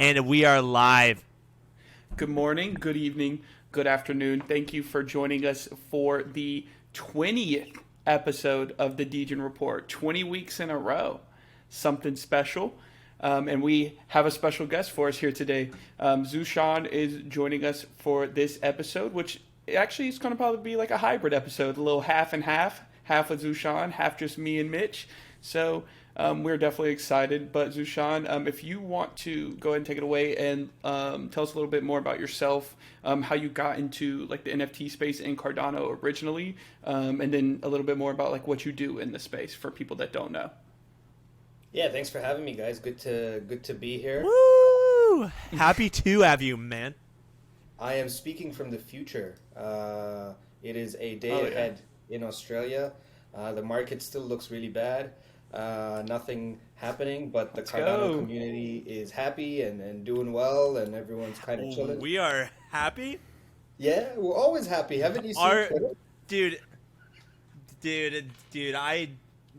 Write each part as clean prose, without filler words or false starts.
And we are live. Good morning, good evening, good afternoon. Thank you for joining us for the 20th episode of the Degen Report. 20 weeks in a row. Something special. And we have a special guest for us here today. Zushan is joining us for this episode, which actually is going to probably be like a hybrid episode, a little half and half with Zushan, half just me and Mitch. So we're definitely excited. But Zushan, if you want to go ahead and take it away and tell us a little bit more about yourself, how you got into like the NFT space in Cardano originally, and then a little bit more about like what you do in the space for people that don't know. Yeah, thanks for having me, guys. Good to be here. Woo! Happy to have you, man. I am speaking from the future. It is a day Oh yeah, ahead in Australia. The market still looks really bad. Nothing happening, but the let's Cardano go. community is happy and doing well, and everyone's kind of chilling. We are happy. Yeah, we're always happy. Haven't you seen Our Twitter? dude, dude.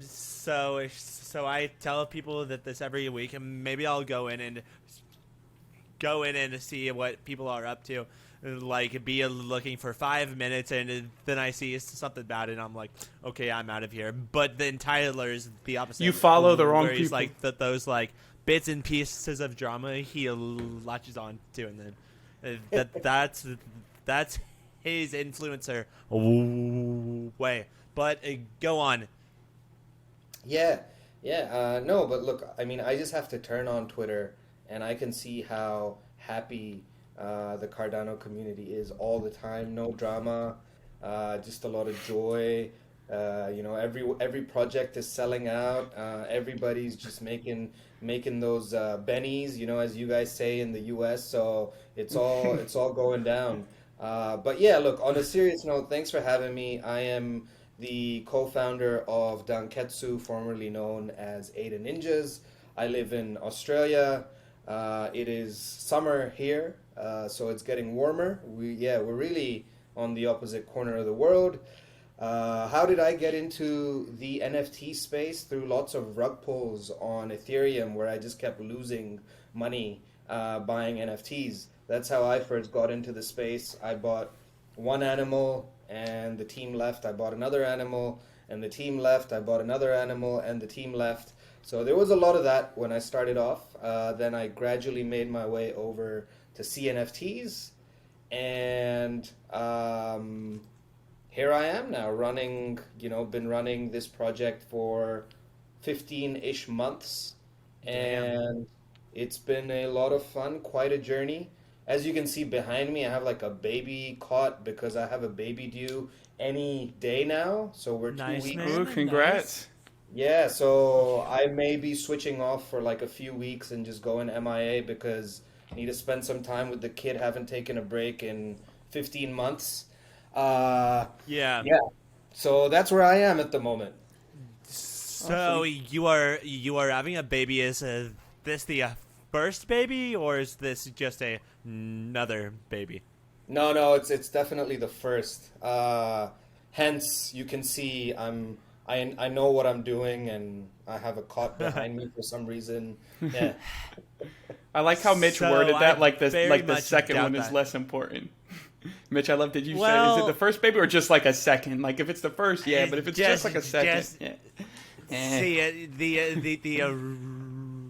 So I tell people that this every week, and maybe I'll go in and see what people are up to. Like be looking for 5 minutes, and then I see something bad, and I'm like, okay, I'm out of here. But then Tyler is the You opposite, follow the wrong where he's people. like those like bits and pieces of drama he latches on to, and then that's his influencer way. But go on. Yeah, yeah. No, but look, I mean, I just have to turn on Twitter and I can see how happy the Cardano community is all the time. No drama, just a lot of joy. Every project is selling out. Everybody's just making those bennies, as you guys say in the U.S. So it's all going down. But yeah, look, on a serious note, thanks for having me. I am the co-founder of Danketsu, formerly known as Ada Ninjas. I live in Australia. It is summer here, so it's getting warmer. We're really on the opposite corner of the world. How did I get into the NFT space? Through lots of rug pulls on Ethereum, where I just kept losing money buying NFTs. That's how I first got into the space. I bought one animal and the team left. I bought another animal and the team left. I bought another animal and the team left. So there was a lot of that when I started off. Then I gradually made my way over to CNFTs, and here I am now running, been running this project for 15-ish months, Damn. and it's been a lot of fun, quite a journey. As you can see behind me, I have like a baby cot because I have a baby due any day now. So we're two Nice, weeks. Ooh, man. Nice. congrats. Yeah, so I may be switching off for like a few weeks and just going MIA because I need to spend some time with the kid. Haven't taken a break in 15 months. Uh, Yeah. yeah, so that's where I am at the moment. So Awesome. you are having a baby. Is this the first baby, or is this just another baby? No, no, it's definitely the first. Hence, you can see I know what I'm doing, and I have a cot behind me for some reason. Yeah. I like how Mitch So worded I that like this very like the much second doubt one is that. less important. Mitch, I love did you say is it the Well, first baby or just like a second? Like if it's the first, yeah, but if it's just just like a second, just yeah. Eh. see the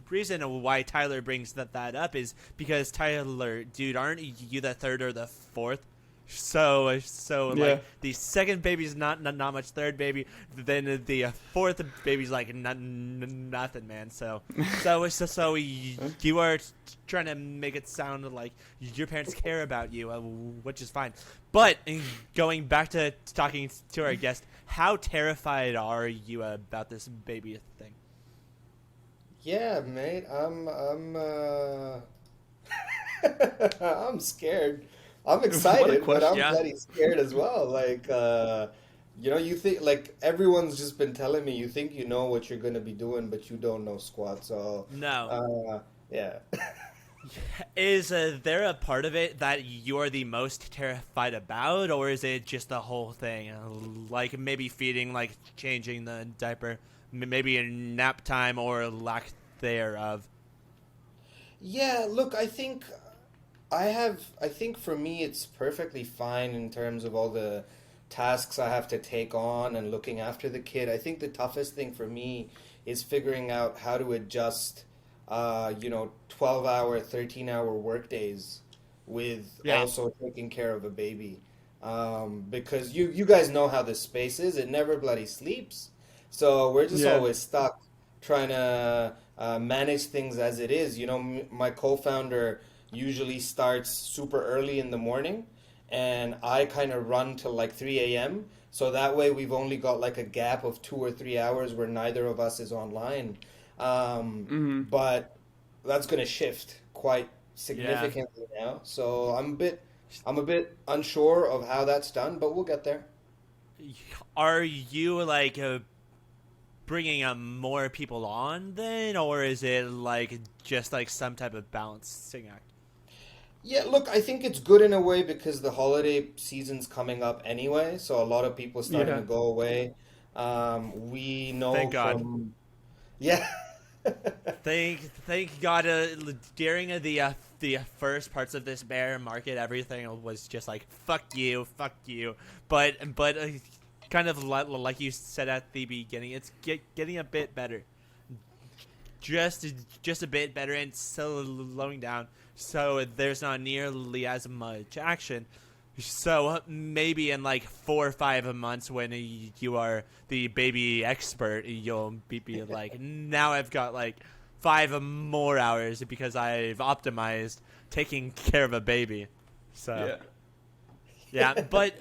reason why Tyler brings that up is because Tyler, dude, aren't you the third or the fourth? So Yeah. like the second baby's not much. Third baby, then the fourth baby's like nothing, man. So you are trying to make it sound like your parents care about you, which is fine. But going back to talking to our guest, how terrified are you about this baby thing? Yeah, mate. I'm scared. I'm What a excited, but I'm question. Yeah. bloody scared as well. Like, you think like everyone's just been telling me you think you know what you're gonna be doing, but you don't know squat. So, No. yeah. Is there a part of it that you're the most terrified about, or is it just the whole thing? Like maybe feeding, like changing the diaper, maybe a nap time or lack thereof. Yeah, look, I think for me it's perfectly fine in terms of all the tasks I have to take on and looking after the kid. I think the toughest thing for me is figuring out how to adjust, 12-hour, 13-hour work days with Yeah. also taking care of a baby. Because you guys know how this space is, it never bloody sleeps. So we're just Yeah. always stuck trying to manage things as it is. My co-founder usually starts super early in the morning, and I kind of run till like 3 a.m. So that way we've only got like a gap of 2 or 3 hours where neither of us is online. Mm-hmm. But that's going to shift quite Yeah. significantly now. So I'm a bit unsure of how that's done, but we'll get there. Are you like bringing more people on then, or is it like just like some type of balancing act? Yeah, look, I think it's good in a way because the holiday season's coming up anyway, so a lot of people are starting Yeah. to go away. We know Thank God. from, yeah. Thank God. During the first parts of this bear market, everything was just like fuck you. But kind of like you said at the beginning, it's getting a bit better, just just a bit better, and slowing down. So there's not nearly as much action. So maybe in like 4 or 5 months, when you are the baby expert, you'll be like, now I've got like 5 more hours because I've optimized taking care of a baby. So Yeah. yeah, but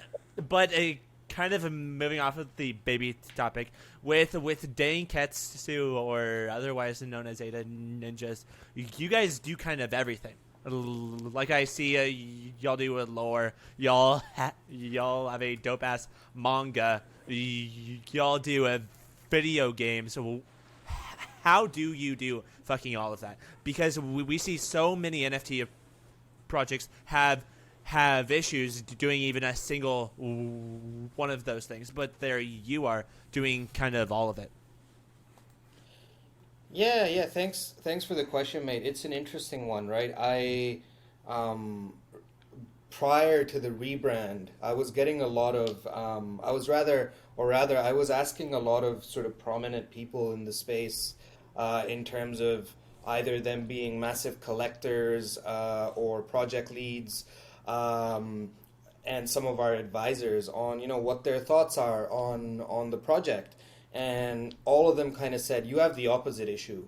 kind of moving off of the baby topic, with Danketsu, or otherwise known as Ada Ninjas, you guys do kind of everything. Like I see, y'all do a lore. Y'all have a dope ass manga. Y'all do a video game. So how do you do fucking all of that? Because we see so many NFT projects have issues doing even a single one of those things, but there you are doing kind of all of it. Yeah, yeah, thanks for the question, mate. It's an interesting one, right? Um, Prior to the rebrand, I was getting a lot of, I was rather, or rather, I was asking a lot of sort of prominent people in the space, in terms of either them being massive collectors, or project leads, um, and some of our advisors on, what their thoughts are on the project. And all of them kind of said, you have the opposite issue.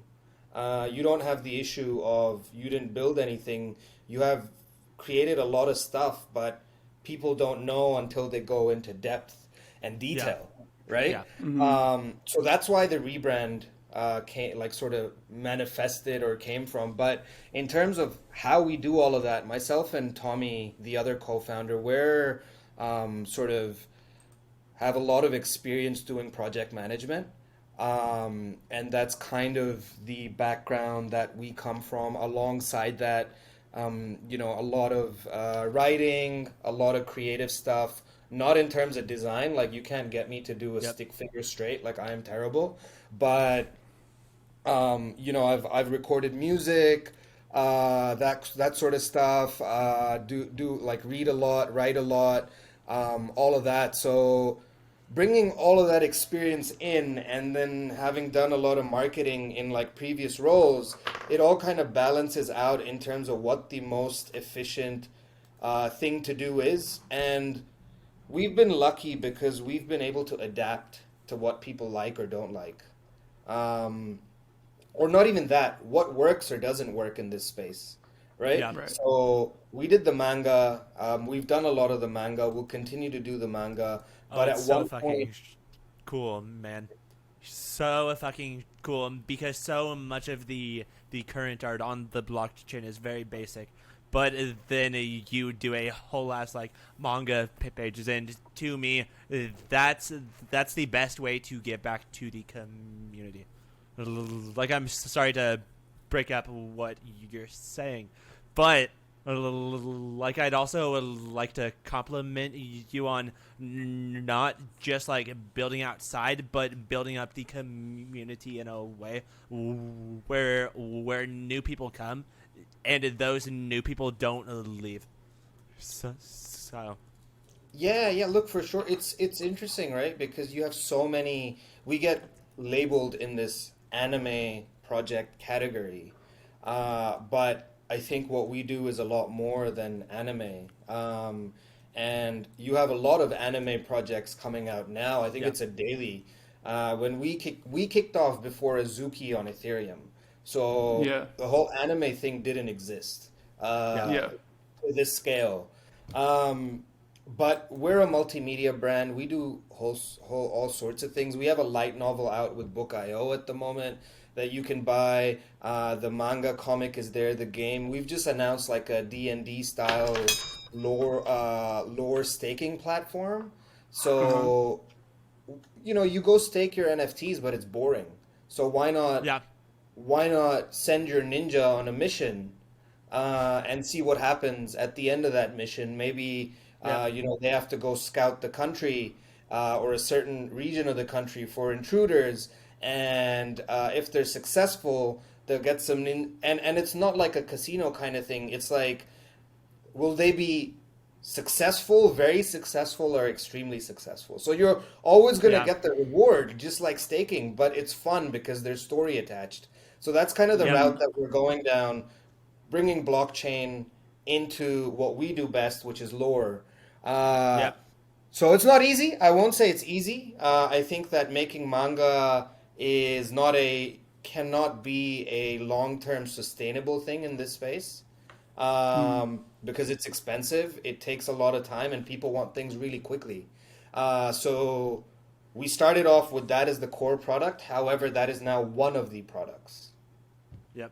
You don't have the issue of you didn't build anything. You have created a lot of stuff, but people don't know until they go into depth and Yeah, detail, right? yeah, Mm-hmm. So that's why the rebrand came, like, sort of manifested or came from. But in terms of how we do all of that, myself and Tommy, the other co-founder, we're sort of have a lot of experience doing project management. And that's kind of the background that we come from. Alongside that, a lot of writing, a lot of creative stuff. Not in terms of design, like you can't get me to do a yep. stick figure straight, like I am terrible. But I've recorded music, that sort of stuff. Do like read a lot, write a lot, all of that. So bringing all of that experience in, and then having done a lot of marketing in like previous roles, it all kind of balances out in terms of what the most efficient thing to do is. And we've been lucky because we've been able to adapt to what people like or don't like. Um, or not even that, what works or doesn't work in this space, right? Yeah. Right. So we did the manga. We've done a lot of the manga. We'll continue to do the manga. Oh, But it's at so one point, fucking cool, man. So fucking cool, because so much of the current art on the blockchain is very basic. But then you do a whole ass like manga pages, and to me, that's the best way to get back to the community. Like, I'm sorry to break up what you're saying, but like, I'd also like to compliment you on not just like building outside, but building up the community in a way where new people come. and those new people don't leave. So. Yeah, look, for sure. It's interesting, right? Because you have so many, we get labeled in this anime project category. But I think what we do is a lot more than anime. And you have a lot of anime projects coming out now. I think Yeah. it's a daily. When we kicked off before Azuki on Ethereum. So Yeah. the whole anime thing didn't exist Yeah. Yeah. to this scale. Um, but we're a multimedia brand. We do all sorts of things. We have a light novel out with Book.io at the moment that you can buy. The manga comic is there. The game. We've just announced like a D&D style lore staking platform. Uh-huh. So you go stake your NFTs, but it's boring. So Yeah. why not send your ninja on a mission and see what happens at the end of that mission? Maybe Yeah. they have to go scout the country or a certain region of the country for intruders, and if they're successful, they'll get some and it's not like a casino kind of thing. It's like, will they be successful, very successful, or extremely successful? So you're always going to Yeah. get the reward, just like staking, but it's fun because there's story attached. So that's kind of the Yep. route that we're going down, bringing blockchain into what we do best, which is lore. Uh, Yep. so it's not easy. I won't say it's easy. I think that making manga is not a cannot be a long-term sustainable thing in this space, because it's expensive. It takes a lot of time, and people want things really quickly. So we started off with that as the core product. However, that is now one of the products. Yep.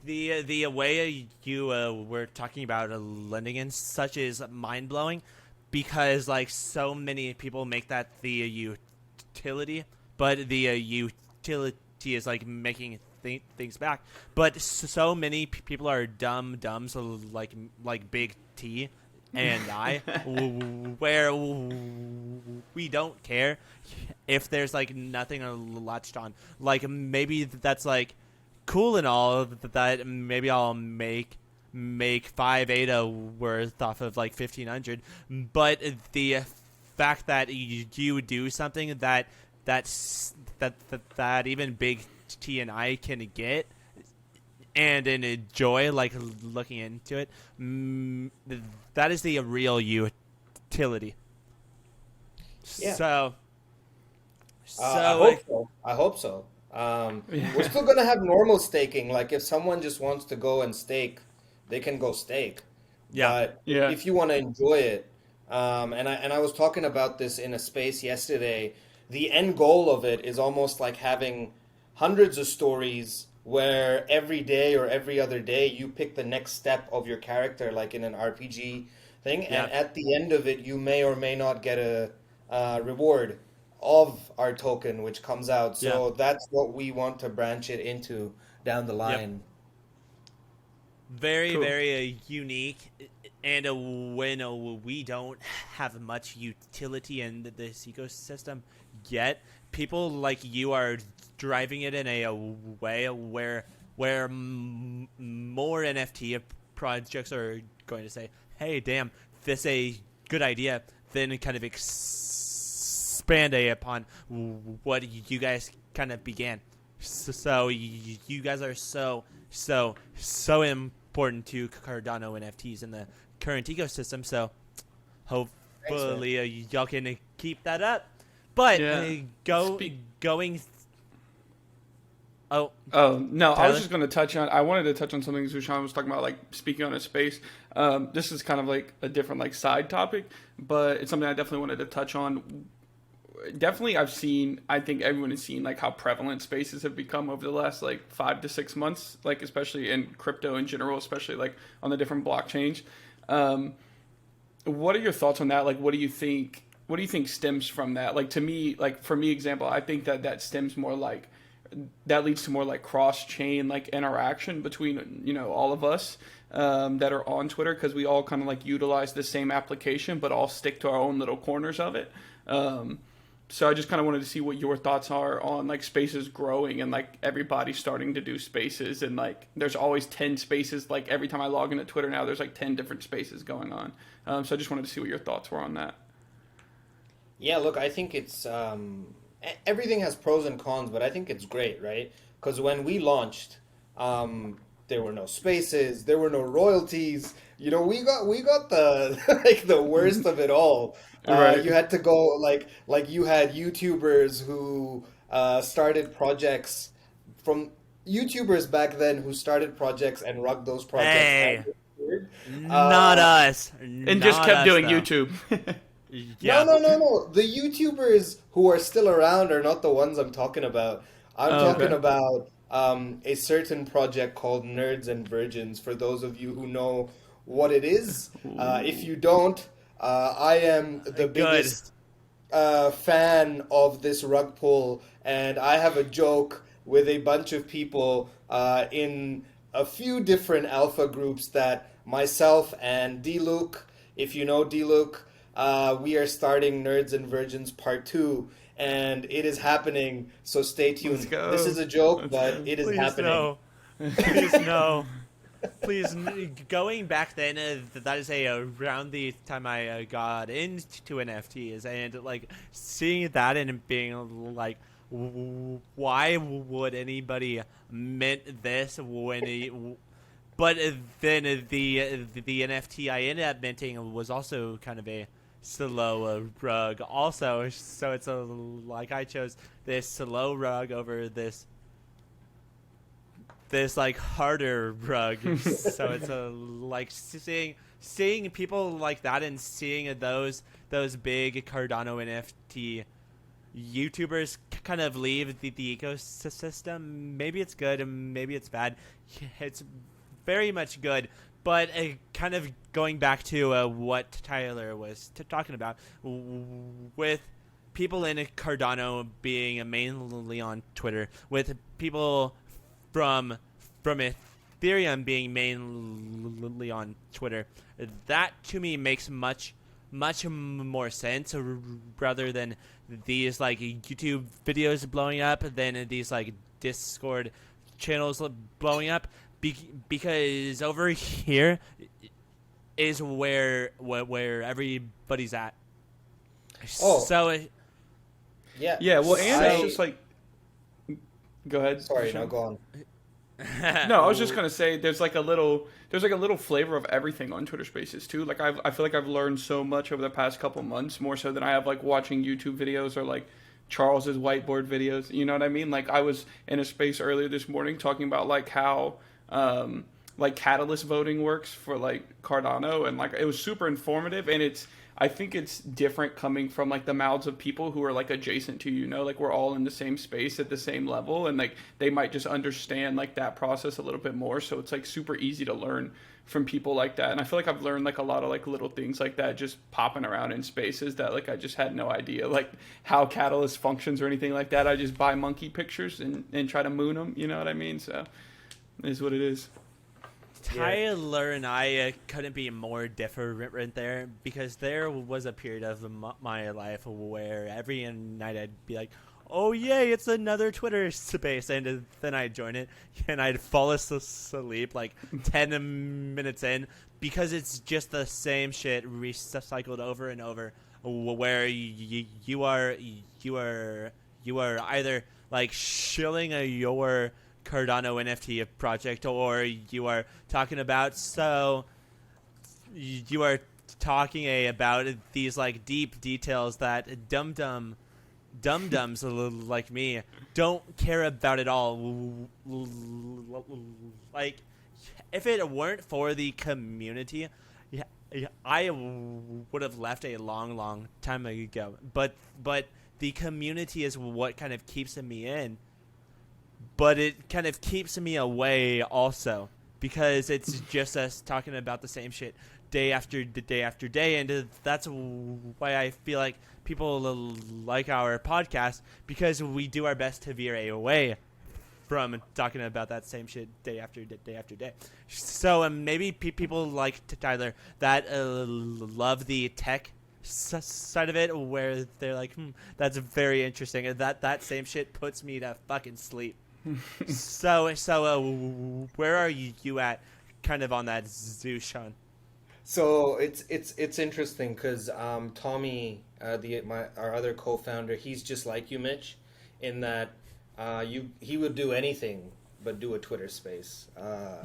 The way you were talking about lending and such is mind blowing, because like so many people make that the utility, but the utility is like making things back. But so many people are dumb, so like Big T and I, where we don't care if there's like nothing latched on. Like maybe that's like cool and all that. Maybe I'll make 5 ADA worth off of like 1,500, but the fact that you do something that even Big T and I can get and enjoy, like looking into it, that is the real utility. Yeah. So I hope so. I hope so. We're still gonna have normal staking. Like if someone just wants to go and stake, they can go stake. yeah, But Yeah. if you want to enjoy it, and I was talking about this in a space yesterday, the end goal of it is almost like having hundreds of stories where every day or every other day you pick the next step of your character, like in an RPG thing, yeah, and at the end of it, you may or may not get a reward of our token, which comes out. yeah, So that's what we want to branch it into down the yep. line. Very, Cool. very unique. And when we don't have much utility in this ecosystem yet, people like you are driving it in a way where more NFT projects are going to say, "Hey, damn, this a good idea." Then kind of expand upon what you guys kind of began. So you guys are so important to Cardano NFTs in the current ecosystem. So Thanks, man. hopefully y'all can keep that up. But Yeah. Speak- going. Oh, Oh no, I was Tyler? just going to touch on. I wanted to touch on something Zushan was talking about, like speaking on a space. This is kind of like a different like side topic, but it's something I definitely wanted to touch on. Definitely, I've seen. I think everyone has seen like how prevalent spaces have become over the last like 5 to 6 months, like especially in crypto in general, especially like on the different blockchains. Um, what are your thoughts on that? Like, what do you think? What do you think stems from that? Like to me, like for me, example, I think that stems more like that leads to more like cross chain like interaction between all of us that are on Twitter, because we all kind of like utilize the same application but all stick to our own little corners of it. So I just kind of wanted to see what your thoughts are on like spaces growing and like everybody starting to do spaces, and like there's always 10 spaces. Like every time I log into Twitter now, there's like 10 different spaces going on. So I just wanted to see what your thoughts were on that. Yeah, look, I think it's everything has pros and cons, but I think it's great, right? Because when we launched, there were no spaces, there were no royalties. You know, we got the like the worst of it all. Right. You had to go like you had YouTubers who started projects from YouTubers back then who started projects and rugged those projects. Hey, not Uh, us. And just Not kept us, doing though. YouTube. Yeah. No. The YouTubers who are still around are not the ones I'm talking about. I'm Oh, talking okay. about a certain project called Nerds and Virgins. For those of you who know what it is, if you don't, I am the Good. biggest fan of this rug pull, and I have a joke with a bunch of people in a few different alpha groups that myself and D-Luke, if you know D-Luke, we are starting Nerds and Virgins Part 2, and it is happening, so stay tuned. Let's go. This is a joke, Let's but go. it is Please happening. no. Please no. Please, going back then, that is around the time I got into NFTs, and like seeing that and being like, why would anybody mint this when it? But then the NFT I ended up minting was also kind of a slow rug, also. So it's like I chose this slow rug over this like harder rug. So it's like seeing people like that and seeing those big Cardano NFT YouTubers kind of leave the ecosystem. Maybe it's good and maybe it's bad. It's very much good, but kind of going back to what Tyler was talking about with people in Cardano being mainly on Twitter, with people from Ethereum being mainly on Twitter. That to me makes much more sense rather than these like YouTube videos blowing up, than these like Discord channels blowing up, because over here is where everybody's at. Oh. So Yeah. Yeah, well, and it's I- just like, go ahead. Sorry, Zushan. no, go on. No, I was just gonna say there's like a little flavor of everything on Twitter Spaces too. Like I feel like I've learned so much over the past couple months, more so than I have like watching YouTube videos or like Charles's whiteboard videos. You know what I mean? Like I was in a space earlier this morning talking about like how like catalyst voting works for like Cardano, and like it was super informative, and I think it's different coming from like the mouths of people who are like adjacent to, you know, like we're all in the same space at the same level, and like they might just understand like that process a little bit more. So it's like super easy to learn from people like that. And I feel like I've learned like a lot of like little things like that just popping around in spaces that like I just had no idea like how Catalyst functions or anything like that. I just buy monkey pictures and try to moon them, you know what I mean? So it is what it is. Tyler and I couldn't be more different there, because there was a period of my life where every night I'd be like, oh yay, it's another Twitter space, and then I'd join it and I'd fall asleep like 10 minutes in, because it's just the same shit recycled over and over, where you are either like shilling your Cardano NFT project, or you are talking about about these like deep details that dum-dums like me don't care about at all. Like, if it weren't for the community, I would have left a long time ago. But the community is what kind of keeps me in. But it kind of keeps me away also, because it's just us talking about the same shit day after day, and that's why I feel like people like our podcast, because we do our best to veer away from talking about that same shit day after day. So maybe people like Tyler that love the tech side of it where they're like, that's very interesting, and that same shit puts me to fucking sleep. So where are you at, kind of on that, Zushan? So it's interesting because Tommy, our other co-founder, he's just like you, Mitch, in that he would do anything but do a Twitter space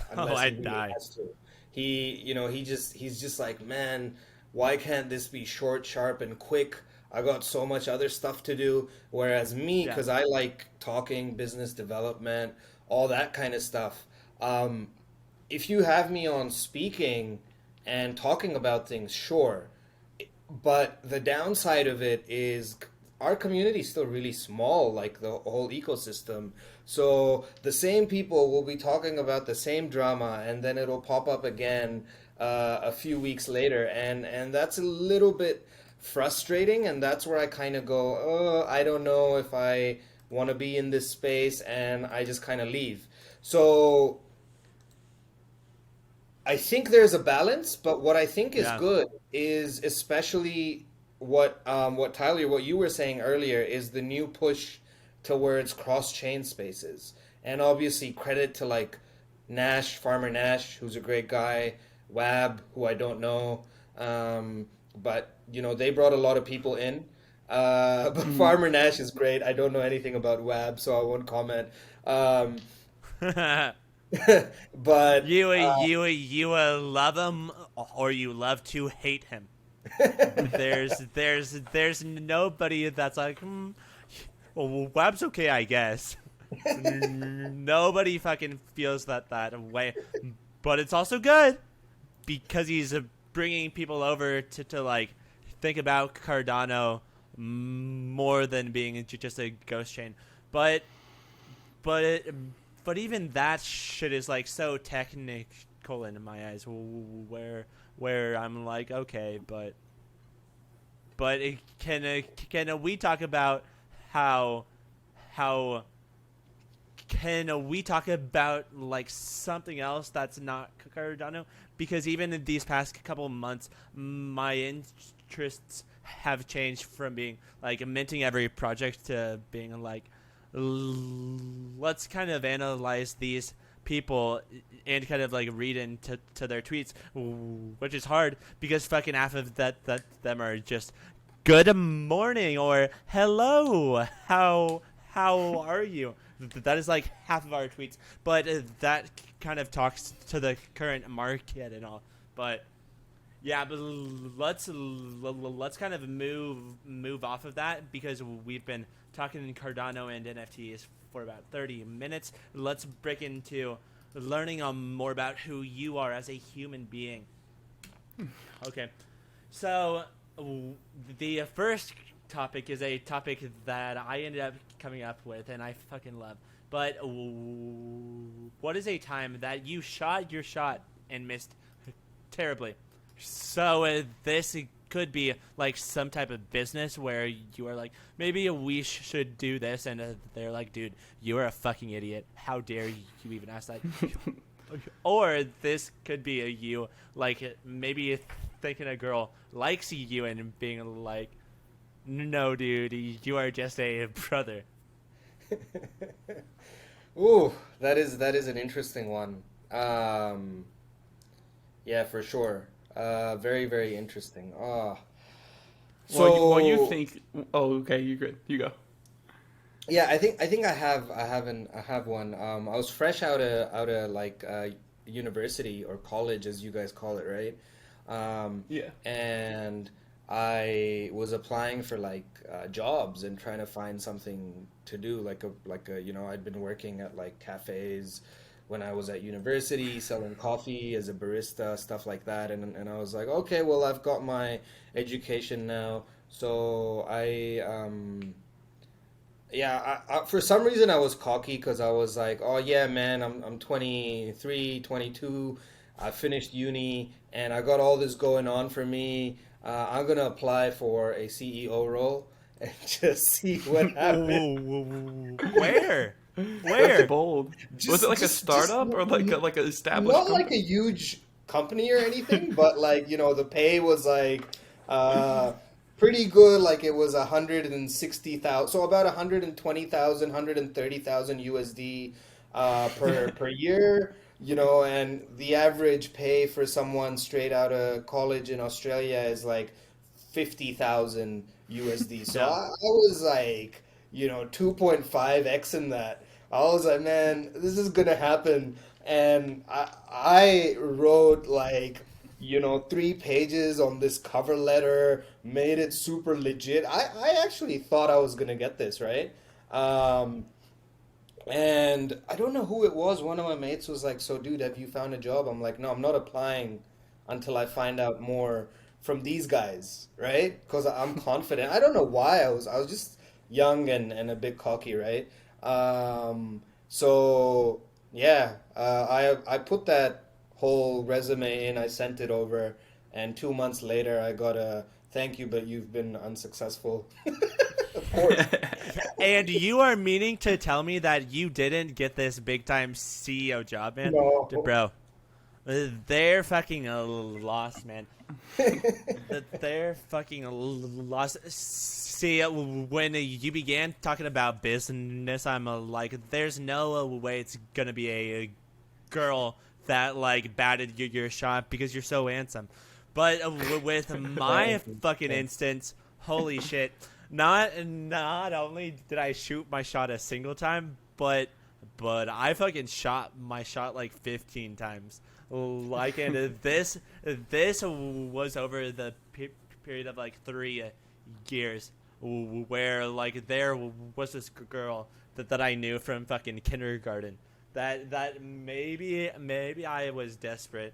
unless he I'd really die. has to. He's just like, man, why can't this be short, sharp, and quick? I got so much other stuff to do. Whereas me, Yeah. because I like talking, business development, all that kind of stuff. Um, if you have me on speaking and talking about things, sure. But the downside of it is our community is still really small, like the whole ecosystem. So the same people will be talking about the same drama, and then it'll pop up again a few weeks later, and that's a little bit frustrating. And that's where I kind of go, oh, I don't know if I want to be in this space, and I just kind of leave. So I think there's a balance, but what I think is Yeah. good is especially what Tyler, what you were saying earlier, is the new push towards cross chain spaces, and obviously credit to like Farmer Nash, who's a great guy, Wab, who I don't know, but they brought a lot of people in. But Farmer Nash is great. I don't know anything about Wab, so I won't comment. Um, but You love him or you love to hate him. There's nobody that's like, well, Web's okay, I guess. Nobody fucking feels that way, but it's also good because he's bringing people over to like think about Cardano more than being just a ghost chain. But but but even that shit is like so technical in my eyes, where I'm like, okay, but can we talk about how can we talk about like something else that's not Cardano? Because even in these past couple of months, my interests have changed from being like minting every project to being like, let's kind of analyze these people and kind of like read into their tweets, which is hard because fucking half of them are just good morning or hello, how are you. That is like half of our tweets, but that kind of talks to the current market and all. But yeah, but let's kind of move off of that because we've been talking Cardano and NFTs for about 30 minutes. Let's break into learning more about who you are as a human being. Okay, so the first topic is a topic that I ended up coming up with and I fucking love. But what is a time that you shot your shot and missed terribly? So this could be like some type of business where you are like, maybe we should do this, and they're like, dude, you are a fucking idiot. How dare you even ask that? Or this could be you, like maybe thinking a girl likes you and being like, no, dude, you are just a brother. ooh, that is an interesting one. Yeah, for sure. Very, very interesting. Well, you So think? Oh, okay, you're good. You go. yeah, I think I have one. I was fresh out of like university or college, as you guys call it, right? Yeah. And I was applying for like jobs and trying to find something to do, like a I'd been working at like cafes when I was at university, selling coffee as a barista, stuff like that, and I was like, okay, well, I've got my education now, so for some reason I was cocky because I was like, oh yeah, man, I'm 23, 22. I finished uni and I got all this going on for me. I'm gonna apply for a CEO role and just see what happens. Where? That's Where? bold. Was it Just, like a just startup or like an established not like a company? huge company or anything, but like the pay was like pretty good. Like it was 160,000, so about 120,000, 130,000 USD per year. You know, and the average pay for someone straight out of college in Australia is like 50,000 USD. So Yeah. I was like, 2.5x in that. I was like, man, this is gonna happen. And I wrote like, 3 pages on this cover letter, made it super legit. I actually thought I was gonna get this, right? Um, and I don't know who it was. One of my mates was like, "So, dude, have you found a job?" I'm like, "No, I'm not applying until I find out more from these guys, right?" Because I'm confident. I don't know why I was just young and a bit cocky, right? So yeah, I put that whole resume in. I sent it over, and 2 months later, I got a thank you, but you've been unsuccessful. Of course. And you are meaning to tell me that you didn't get this big time CEO job, man? No. Bro, they're fucking lost, man. They're fucking lost. See, when you began talking about business, I'm like, there's no way it's gonna be a girl that like batted your shot because you're so handsome. But with my fucking instance, holy shit! Not only did I shoot my shot a single time, but I fucking shot my shot like 15 times. Like, and this was over the period of like 3 years, where like there was this girl that I knew from fucking kindergarten. That maybe I was desperate.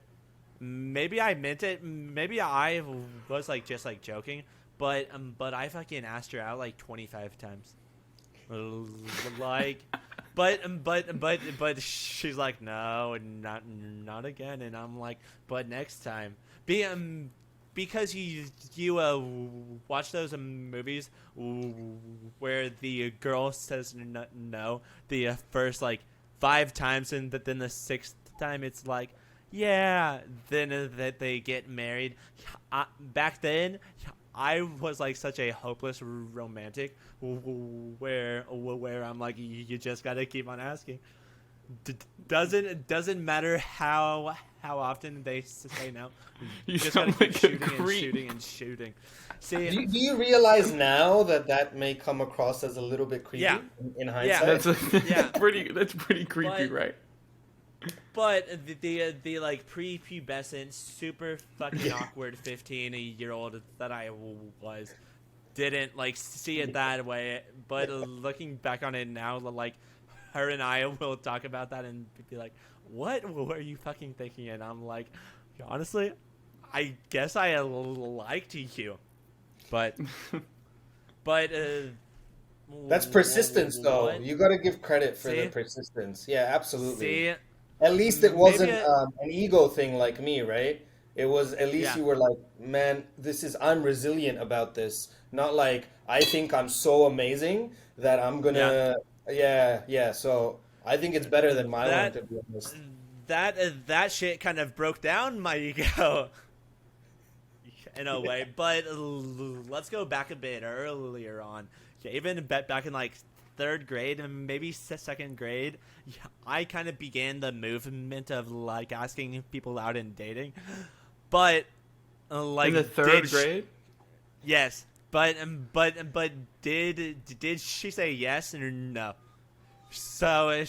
Maybe I meant it. Maybe I was like just like joking. But I fucking asked her out like 25 times. Like, but she's like, no, not again. And I'm like, but next time. Because you watch those movies where the girl says no the first like 5 times, and then the 6th time it's like, yeah, then that they get married. Back then, I was like such a hopeless romantic, where I'm like, you just gotta keep on asking. Doesn't matter how often they say no. You Just gotta sound keep like a shooting and creep. shooting and shooting. See, Do you realize now that may come across as a little bit creepy Yeah. in Yeah. hindsight? Yeah. That's pretty creepy, But- right? but the like prepubescent, super fucking awkward 15-year-old that I was didn't like see it that way. But looking back on it now, like her and I will talk about that and be like, "What were you fucking thinking?" And I'm like, honestly, I guess I liked you, but That's persistence, though. what? You got to give credit for the See? persistence. Yeah, absolutely. See, At least it maybe wasn't it, an ego thing like me, right? It was at least yeah. you were like, man, I'm resilient about this. Not like I think I'm so amazing that I'm gonna. Yeah. So I think it's better than my one, That to be honest. that shit kind of broke down my ego in a way. But let's go back a bit earlier on. Yeah, even back in like 3rd grade and maybe 2nd grade, I kind of began the movement of like asking people out and dating. But like, In the 3rd grade? yes, but did she say yes or no? So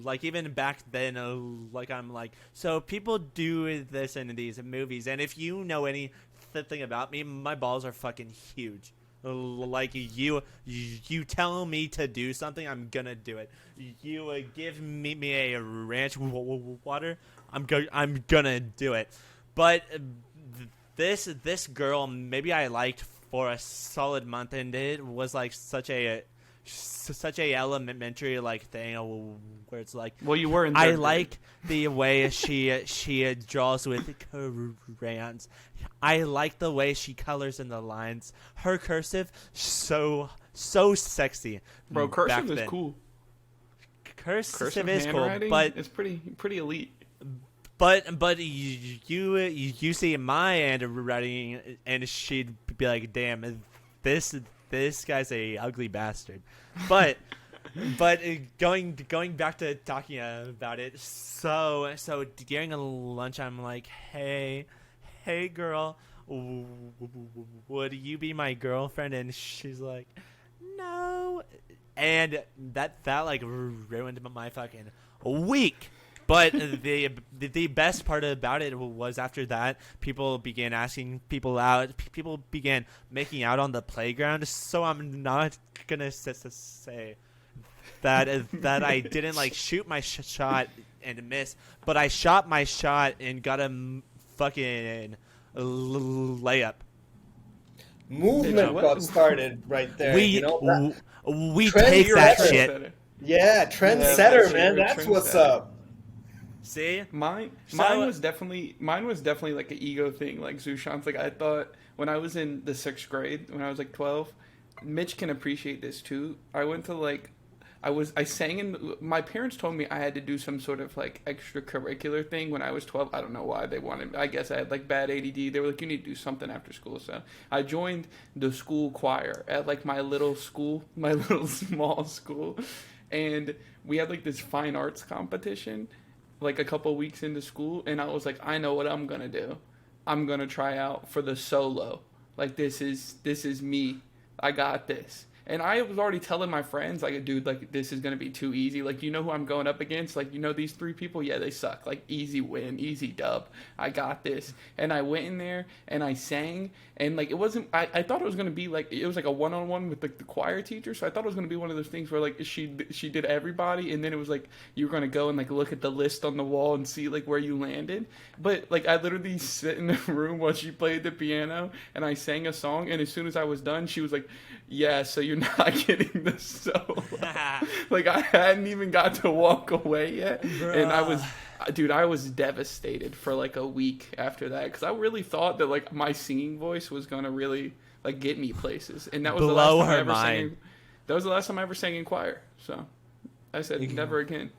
like even back then, like I'm like, so people do this in these movies, and if you know anything about me, my balls are fucking huge. Like you tell me to do something, I'm gonna do it. You give me a ranch water, I'm gonna do it. But this girl, maybe I liked for a solid month, and it was like such a elementary like thing where it's like, Well, you were in 3rd I grade. like the way she draws with crayons. I like the way she colors in the lines. Her cursive, so sexy. Bro, back cursive is then. cool. Cursive is cool, handwriting but it's pretty elite. you see my handwriting, and she'd be like, damn, this guy's a ugly bastard. But going back to talking about it, so during a lunch, I'm like, hey girl, would you be my girlfriend? And she's like, no. And that like ruined my fucking week. But the best part about it was after that, people began asking people out. People began making out on the playground. So I'm not gonna say that I didn't like shoot my shot and miss, but I shot my shot and got a fucking layup. Movement got started right there. We take that shit. Yeah, trendsetter, man. That's what's up. See, mine was definitely like an ego thing. Like Zushan's, like I thought when I was in the 6th grade, when I was like 12, Mitch can appreciate this too. I went to like. I sang in. My parents told me I had to do some sort of like extracurricular thing when I was 12. I don't know why they wanted. I guess I had like bad ADD. They were like, you need to do something after school. So I joined the school choir at like my little school, my little small school, and we had like this fine arts competition, like a couple weeks into school, and I was like, I know what I'm gonna do. I'm gonna try out for the solo. Like this is me. I got this. And I was already telling my friends, like, dude, like, this is going to be too easy. Like, you know who I'm going up against? Like, you know these 3 people? Yeah, they suck. Like, easy win, easy dub. I got this. And I went in there, and I sang. And, like, it wasn't... I thought it was going to be, like... It was, like, a one-on-one with, like, the choir teacher. So I thought it was going to be one of those things where, like, she did everybody. And then it was, like, you were going to go and, like, look at the list on the wall and see, like, where you landed. But, like, I literally sit in the room while she played the piano. And I sang a song. And as soon as I was done, she was like... Yeah, so you're not getting the solo. Like, I hadn't even got to walk away yet. Bruh. And I was devastated for, like, a week after that. Because I really thought that, like, my singing voice was going to really, like, get me places. And that was the last time I ever sang. That was the last time I ever sang in choir. So, I said, never again.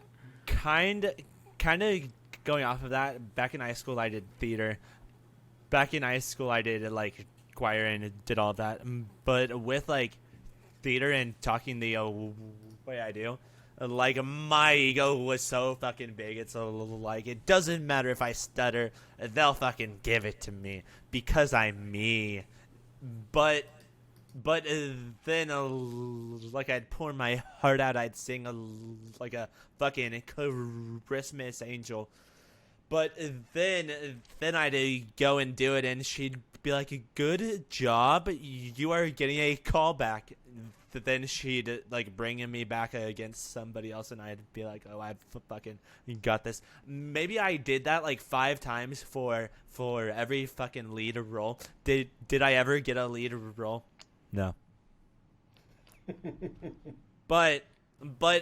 Kind of going off of that, back in high school, I did theater. Back in high school, I did, like... choir and did all of that, but with like theater and talking the way I do, like my ego was so fucking big. It's like it doesn't matter if I stutter, they'll fucking give it to me because I'm me. But then like I'd pour my heart out, I'd sing like a fucking Christmas angel. But then I'd go and do it, and she'd be like, good job, you are getting a call back. Then she'd like bring me back against somebody else, and I'd be like, oh, I fucking got this. Maybe I did that like 5 times for every fucking lead role. Did I ever get a lead role? No. But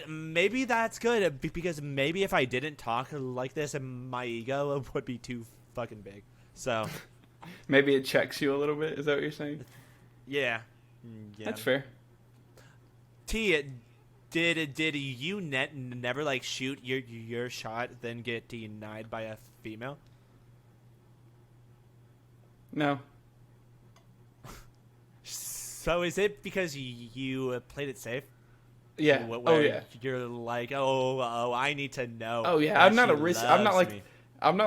maybe that's good, because maybe if I didn't talk like this, my ego would be too fucking big. So maybe it checks you a little bit. Is that what you're saying? Yeah. That's fair. T, did you never like shoot your shot then get denied by a female? No. So is it because you played it safe? Yeah. Yeah. You're like, oh, I need to know. Oh yeah. I'm not a risk. I'm not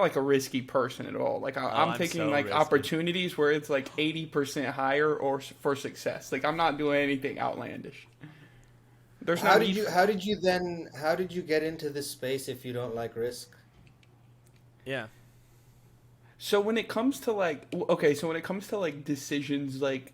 like a risky person at all. Like I'm taking so like risky opportunities where it's like 80% higher or for success. Like I'm not doing anything outlandish. How did you get into this space if you don't like risk? Yeah. So when it comes to like decisions, like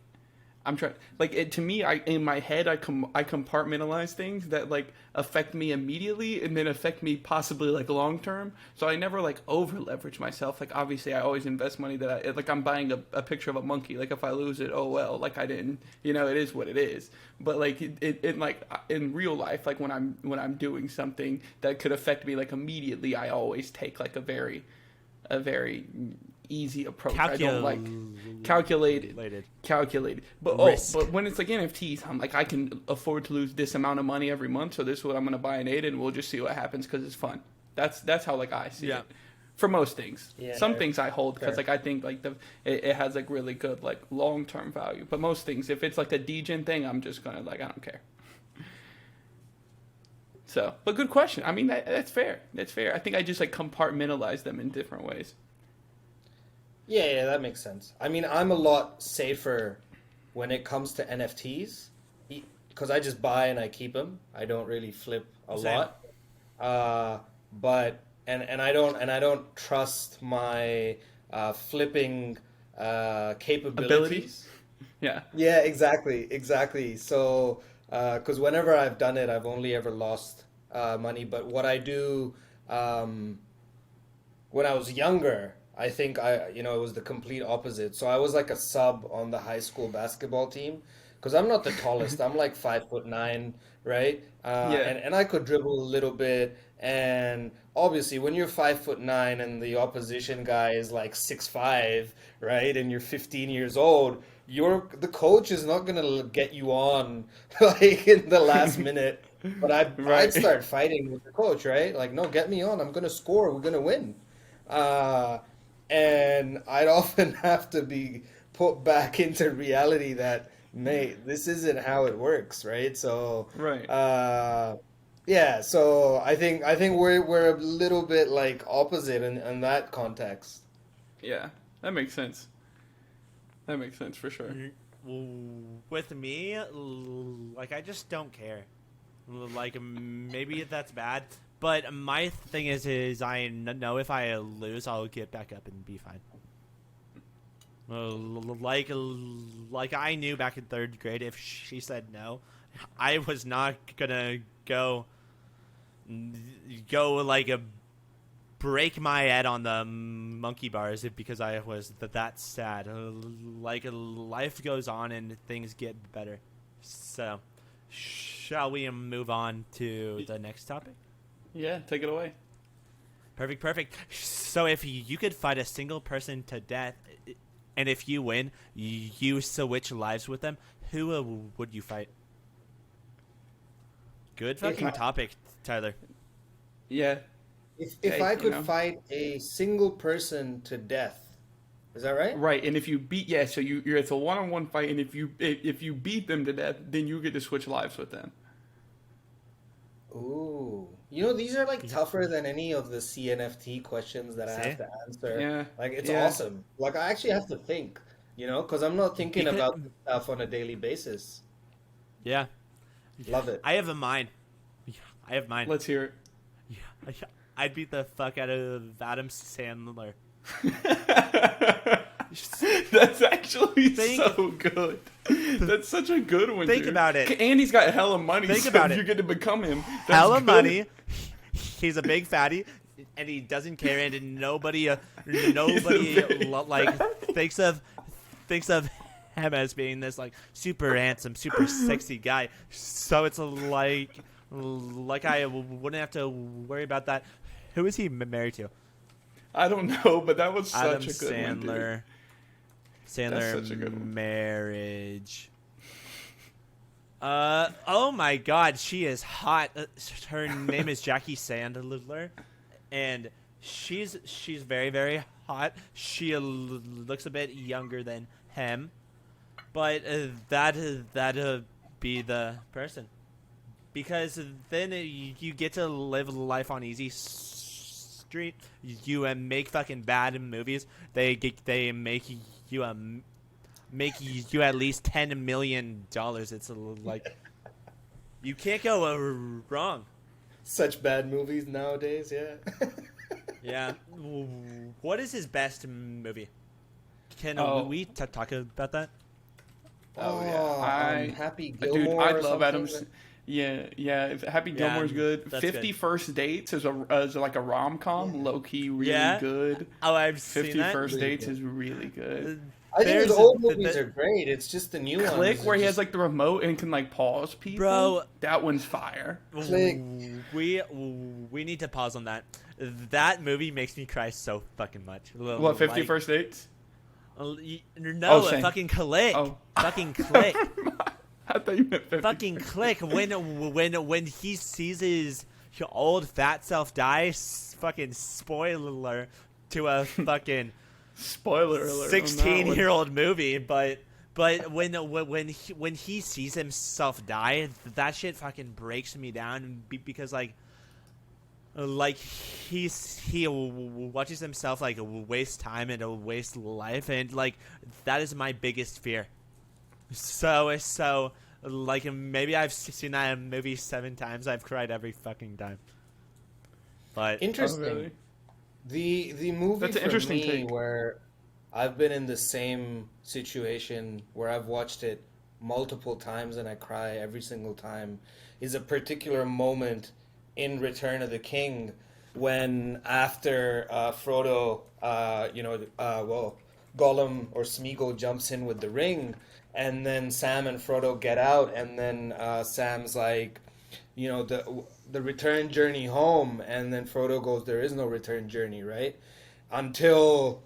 I'm trying, like to me, in my head, I compartmentalize things that like affect me immediately and then affect me possibly like long term. So I never like over leverage myself. Like obviously, I always invest money that I'm buying a picture of a monkey. Like if I lose it, oh well. Like I didn't, it is what it is. But like in real life, like when I'm doing something that could affect me like immediately, I always take like a very easy approach. I don't like calculated. But when it's like NFTs, I'm like, I can afford to lose this amount of money every month, so this is what I'm going to buy and aid, and we'll just see what happens because it's fun. That's how like I see it. for most things. Yeah, Some things I hold because fair. like I think like it has like really good like long term value. But most things, if it's like a Degen thing, I'm just gonna like I don't care. So, but good question. I mean, that's fair. That's fair. I think I just like compartmentalize them in different ways. Yeah, that makes sense. I mean, I'm a lot safer when it comes to NFTs because I just buy and I keep them. I don't really flip a Same. lot. But I don't trust my flipping capabilities. Yeah. Yeah, exactly. So, because whenever I've done it, I've only ever lost money. But what I do, when I was younger, I think it was the complete opposite. So I was like a sub on the high school basketball team because I'm not the tallest. I'm like 5'9", right? Yeah. And I could dribble a little bit. And obviously, when you're 5'9" and the opposition guy is like 6'5", right? And you're 15 years old, the coach is not gonna get you on like in the last minute. But I'd Right. start fighting with the coach, right? Like, no, get me on. I'm gonna score. We're gonna win. Uh, and I'd often have to be put back into reality that, mate, this isn't how it works, right? So, Right. yeah. So I think we're a little bit like opposite in that context. Yeah. That makes sense. That makes sense for sure. With me, like I just don't care. Like maybe that's bad, but my thing is I know if I lose, I'll get back up and be fine. Like I knew back in third grade, if she said no, I was not gonna go like a break my head on the monkey bars because I was that sad. Like life goes on and things get better. So, shall we move on to the next topic? Yeah. Take it away. Perfect. So, if you could fight a single person to death, and if you win, you switch lives with them, who would you fight? Good fucking topic, Tyler. Yeah. If Hey, I could you know. fight a single person to death, is that right? Right, and if you beat, so it's a one-on-one fight, and if you beat them to death, then you get to switch lives with them. Ooh. These are like tougher than any of the CNFT questions that I See? have to answer. Yeah, Like it's yeah, awesome. Like I actually have to think, because I'm not thinking Because, about this stuff on a daily basis. yeah, Love it. I have a mine. I have mine. Let's hear Yeah, I'd beat the fuck out of Adam Sandler. it. That's actually Think- so good. That's such a good one. Think dude. about it. And he's got hella money. Think so about if it. you get to become him. That's Hella good. money. He's a big fatty, and he doesn't care, and nobody like thinks of him as being this like super handsome, super sexy guy. So it's like I wouldn't have to worry about that. Who is he married to? I don't know, but that was Adam such a good one, dude. Sandler. That's such a good one. Marriage. Oh my God, she is hot. Her name is Jackie Sandler, and she's very very hot. She looks a bit younger than him, but that'd be the person, because then you get to live life on easy street. You make fucking bad movies. They make you make you at least $10 million. It's like you can't go wrong. Such bad movies nowadays, yeah. Yeah. What is his best movie? Can Oh. we talk about that? Oh, yeah. Happy Dude, Gilmore. I or love something. Adam's. Yeah. If Happy Gilmore's good. that's 50 good. First Dates is like a rom com, low key, really Yeah. good. Oh, I've 50 seen that. First Really Dates good. is really good. I think his There's old the- movies are great. It's just the new ones. Click, where he has just- like the remote and can like pause people. Bro. That one's fire. Click. We need to pause on that. That movie makes me cry so fucking much. What, 50 Like- First Dates? No, same. fucking Click. Oh. Fucking Click. I thought you meant 50. Fucking Click. When he sees his old fat self die, fucking spoiler, to a fucking Spoiler alert. on that one. 16-year-old movie, but when he sees himself die, that shit fucking breaks me down because like he watches himself like waste time and waste life, and like that is my biggest fear. So like maybe I've seen that movie 7 times. I've cried every fucking time. But Interesting. Oh, really? The movie That's an for interesting me take. where I've been in the same situation where I've watched it multiple times and I cry every single time is a particular moment in Return of the King when after Frodo, Gollum or Smeagol jumps in with the ring, and then Sam and Frodo get out, and then Sam's like, the return journey home, and then Frodo goes, there is no return journey, right? Until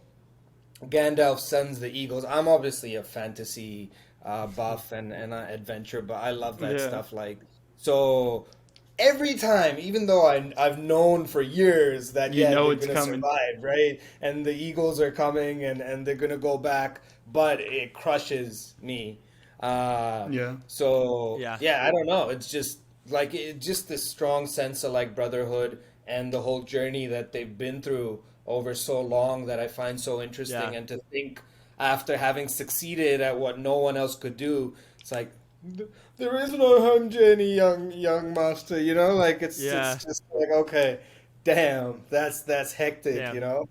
Gandalf sends the eagles. I'm obviously a fantasy buff and adventure, but I love that Yeah. stuff. Like, so every time, even though I've known for years that You know they're it's gonna coming. survive, right? And the eagles are coming, and they're gonna go back, but it crushes me. Yeah. So Yeah. I don't know. It's just like just this strong sense of like brotherhood and the whole journey that they've been through over so long that I find so interesting. Yeah. And to think after having succeeded at what no one else could do, it's like there is no home journey, young master. Like it's Yeah. just like okay, damn, that's hectic. Damn.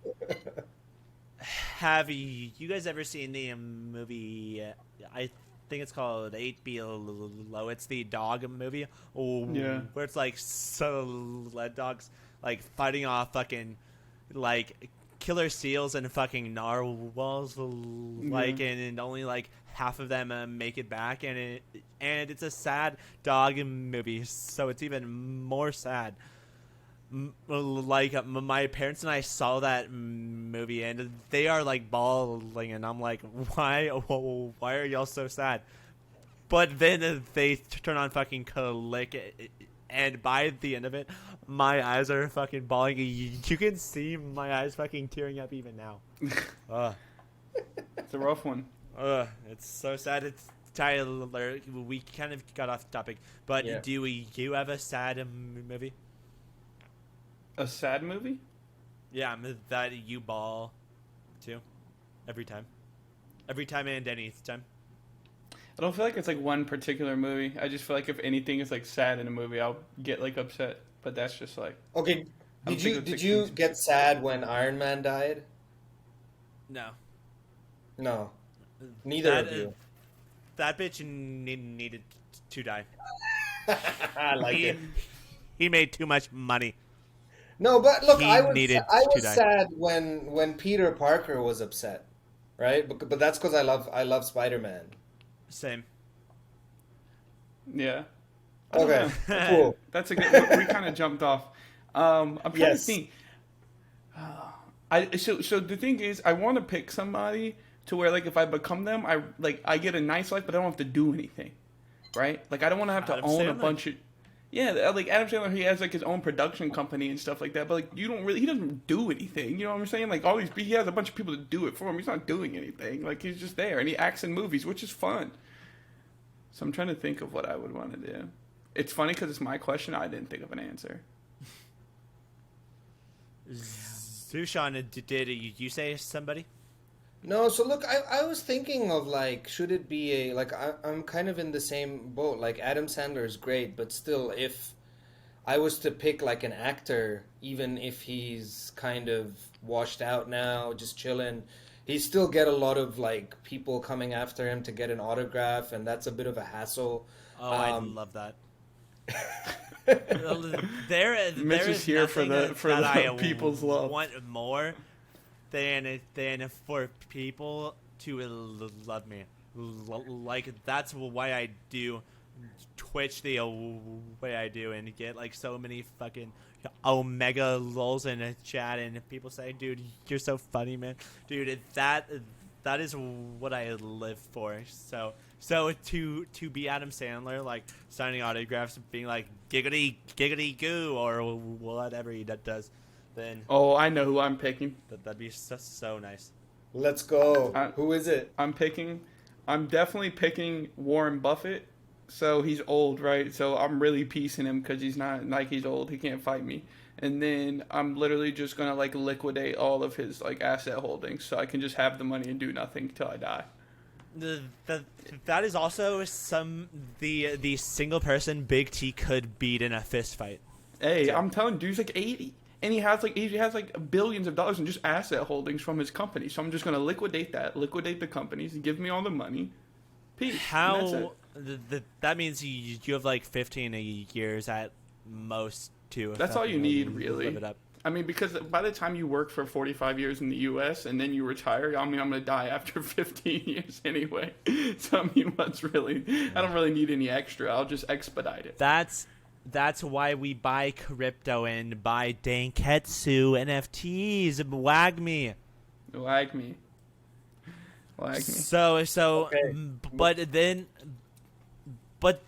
Have you guys ever seen the movie? I think it's called 8 Below. It's the dog movie. Yeah. Where it's like sled dogs like fighting off fucking like killer seals and fucking narwhals. Like and only like half of them make it back, and it's a sad dog movie, so it's even more sad. Like my parents and I saw that movie and they are like bawling, and I'm like, why are y'all so sad? But then they turn on fucking Click, and by the end of it, my eyes are fucking bawling. You can see my eyes fucking tearing up even now. It's a rough one. It's so sad. It's Tyler. We kind of got off topic, but Yeah. do you have a sad movie? A sad movie? Yeah, that you bawl to every time and any time. I don't feel like it's like one particular movie. I just feel like if anything is like sad in a movie, I'll get like upset. But that's just like Okay, I don't did think you it's did like you some- get sad when Iron Man died? No, No, neither that of you. that bitch needed to die. I like he, it. he made too much money. No, but look, He I was needed I to was die. sad when Peter Parker was upset, right? But that's because I love Spider-Man. Same. yeah. I don't Okay, know. cool. That's a good. We kind of jumped off. I'm trying to Yes. think. So the thing is, I want to pick somebody to where like if I become them, I get a nice life, but I don't have to do anything, right? Like I don't want to have to Adam own a Sandler. bunch of. Yeah, like Adam Sandler, he has like his own production company and stuff like that. But like he doesn't do anything. You know what I'm saying? Like he has a bunch of people to do it for him. He's not doing anything. Like he's just there and he acts in movies, which is fun. So I'm trying to think of what I would want to do. It's funny because it's my question. I didn't think of an answer. Zushan, did you say somebody? No, so look, I was thinking of like, should it be I'm kind of in the same boat. Like Adam Sandler is great, but still, if I was to pick like an actor, even if he's kind of washed out now, just chilling, he still get a lot of like people coming after him to get an autograph, and that's a bit of a hassle. Oh, I Um, love that. There Mitch is is here for nothing the that I people's love. want more than for people to love me. Like that's why I do Twitch the way I do and get like so many fucking omega lulz in a chat, and people say, "Dude, you're so funny, man." Dude, that is what I live for. So to be Adam Sandler, like signing autographs, being like giggity giggity goo or whatever he does, then Oh, I know who I'm picking. that'd be so nice. Let's go. Who is it? I'm definitely picking Warren Buffett. So he's old, right? So I'm really piecing him because he's not like he's old. He can't fight me. And then I'm literally just gonna like liquidate all of his like asset holdings so I can just have the money and do nothing till I die. That is also the single person Big T could beat in a fist fight. Hey, So- I'm telling you, dude's like 80. And he has like billions of dollars in just asset holdings from his company. So I'm just gonna liquidate the companies, and give me all the money. Peace. And that's How it. that means you have like 15 years at most to. That's all you need, really. Live it up. I mean, because by the time you work for 45 years in the U.S. and then you retire, I mean, I'm going to die after 15 years anyway. So, I mean, I don't really need any extra. I'll just expedite it. That's why we buy crypto and buy Danketsu NFTs. Wag me. Like me. So, Okay. but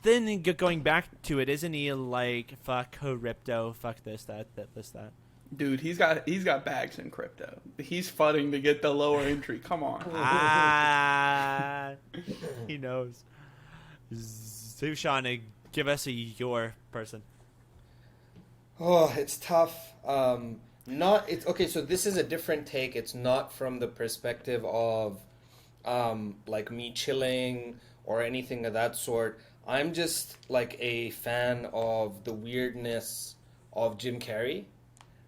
then going back to it, isn't he like fuck crypto, fuck this, that. Dude, he's got bags in crypto. He's fighting to get the lower entry. Come on. He knows. Zushan, give us your person. Oh, it's tough. Okay, so this is a different take. It's not from the perspective of like me chilling or anything of that sort. I'm just like a fan of the weirdness of Jim Carrey.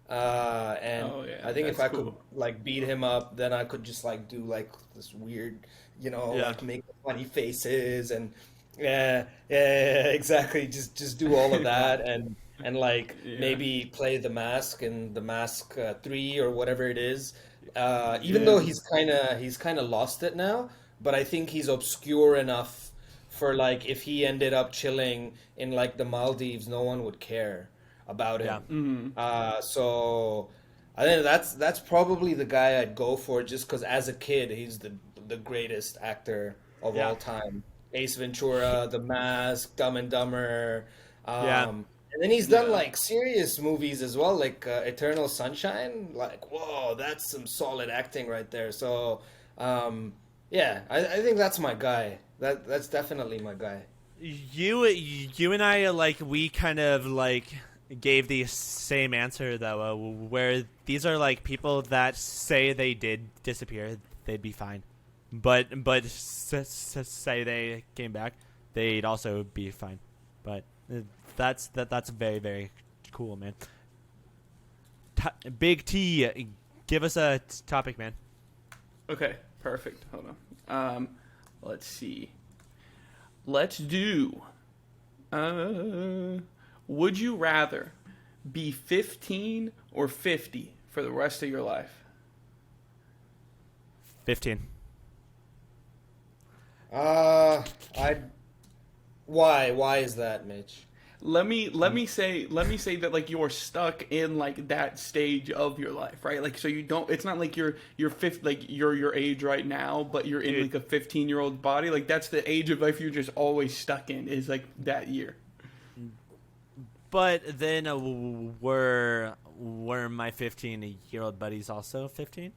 And Oh, yeah, I think if that's I could cool. like beat him up, then I could just like do like this weird, Yeah. like make funny faces and yeah, exactly. Just do all of that and like Yeah. maybe play the mask and the mask 3 or whatever it is. Even though he's kind of lost it now, but I think he's obscure enough for like if he ended up chilling in like the Maldives, no one would care about him. Mm-hmm. So I think that's probably the guy I'd go for just because as a kid he's the greatest actor of Yeah. all time. Ace Ventura, The Mask, Dumb and Dumber. Yeah. And then he's done Yeah. like serious movies as well, like Eternal Sunshine. Like, whoa, that's some solid acting right there. So, yeah, I think that's my guy. That's definitely my guy. You and I like we kind of like gave the same answer though, where these are like people that say they did disappear, they'd be fine, but say they came back, they'd also be fine. But that's very very cool, man. Big T, give us a topic, man. Okay, perfect. Hold on. Let's see. Let's do. Would you rather be 15 or 50 for the rest of your life? 15. I. Why is that, Mitch? Let me say that like you're stuck in like that stage of your life, right? Like so you don't. It's not like you're like you're your age right now, but you're in like a 15-year-old body. Like that's the age of life you're just always stuck in. Is like that year. But then were my 15-year-old buddies also 15?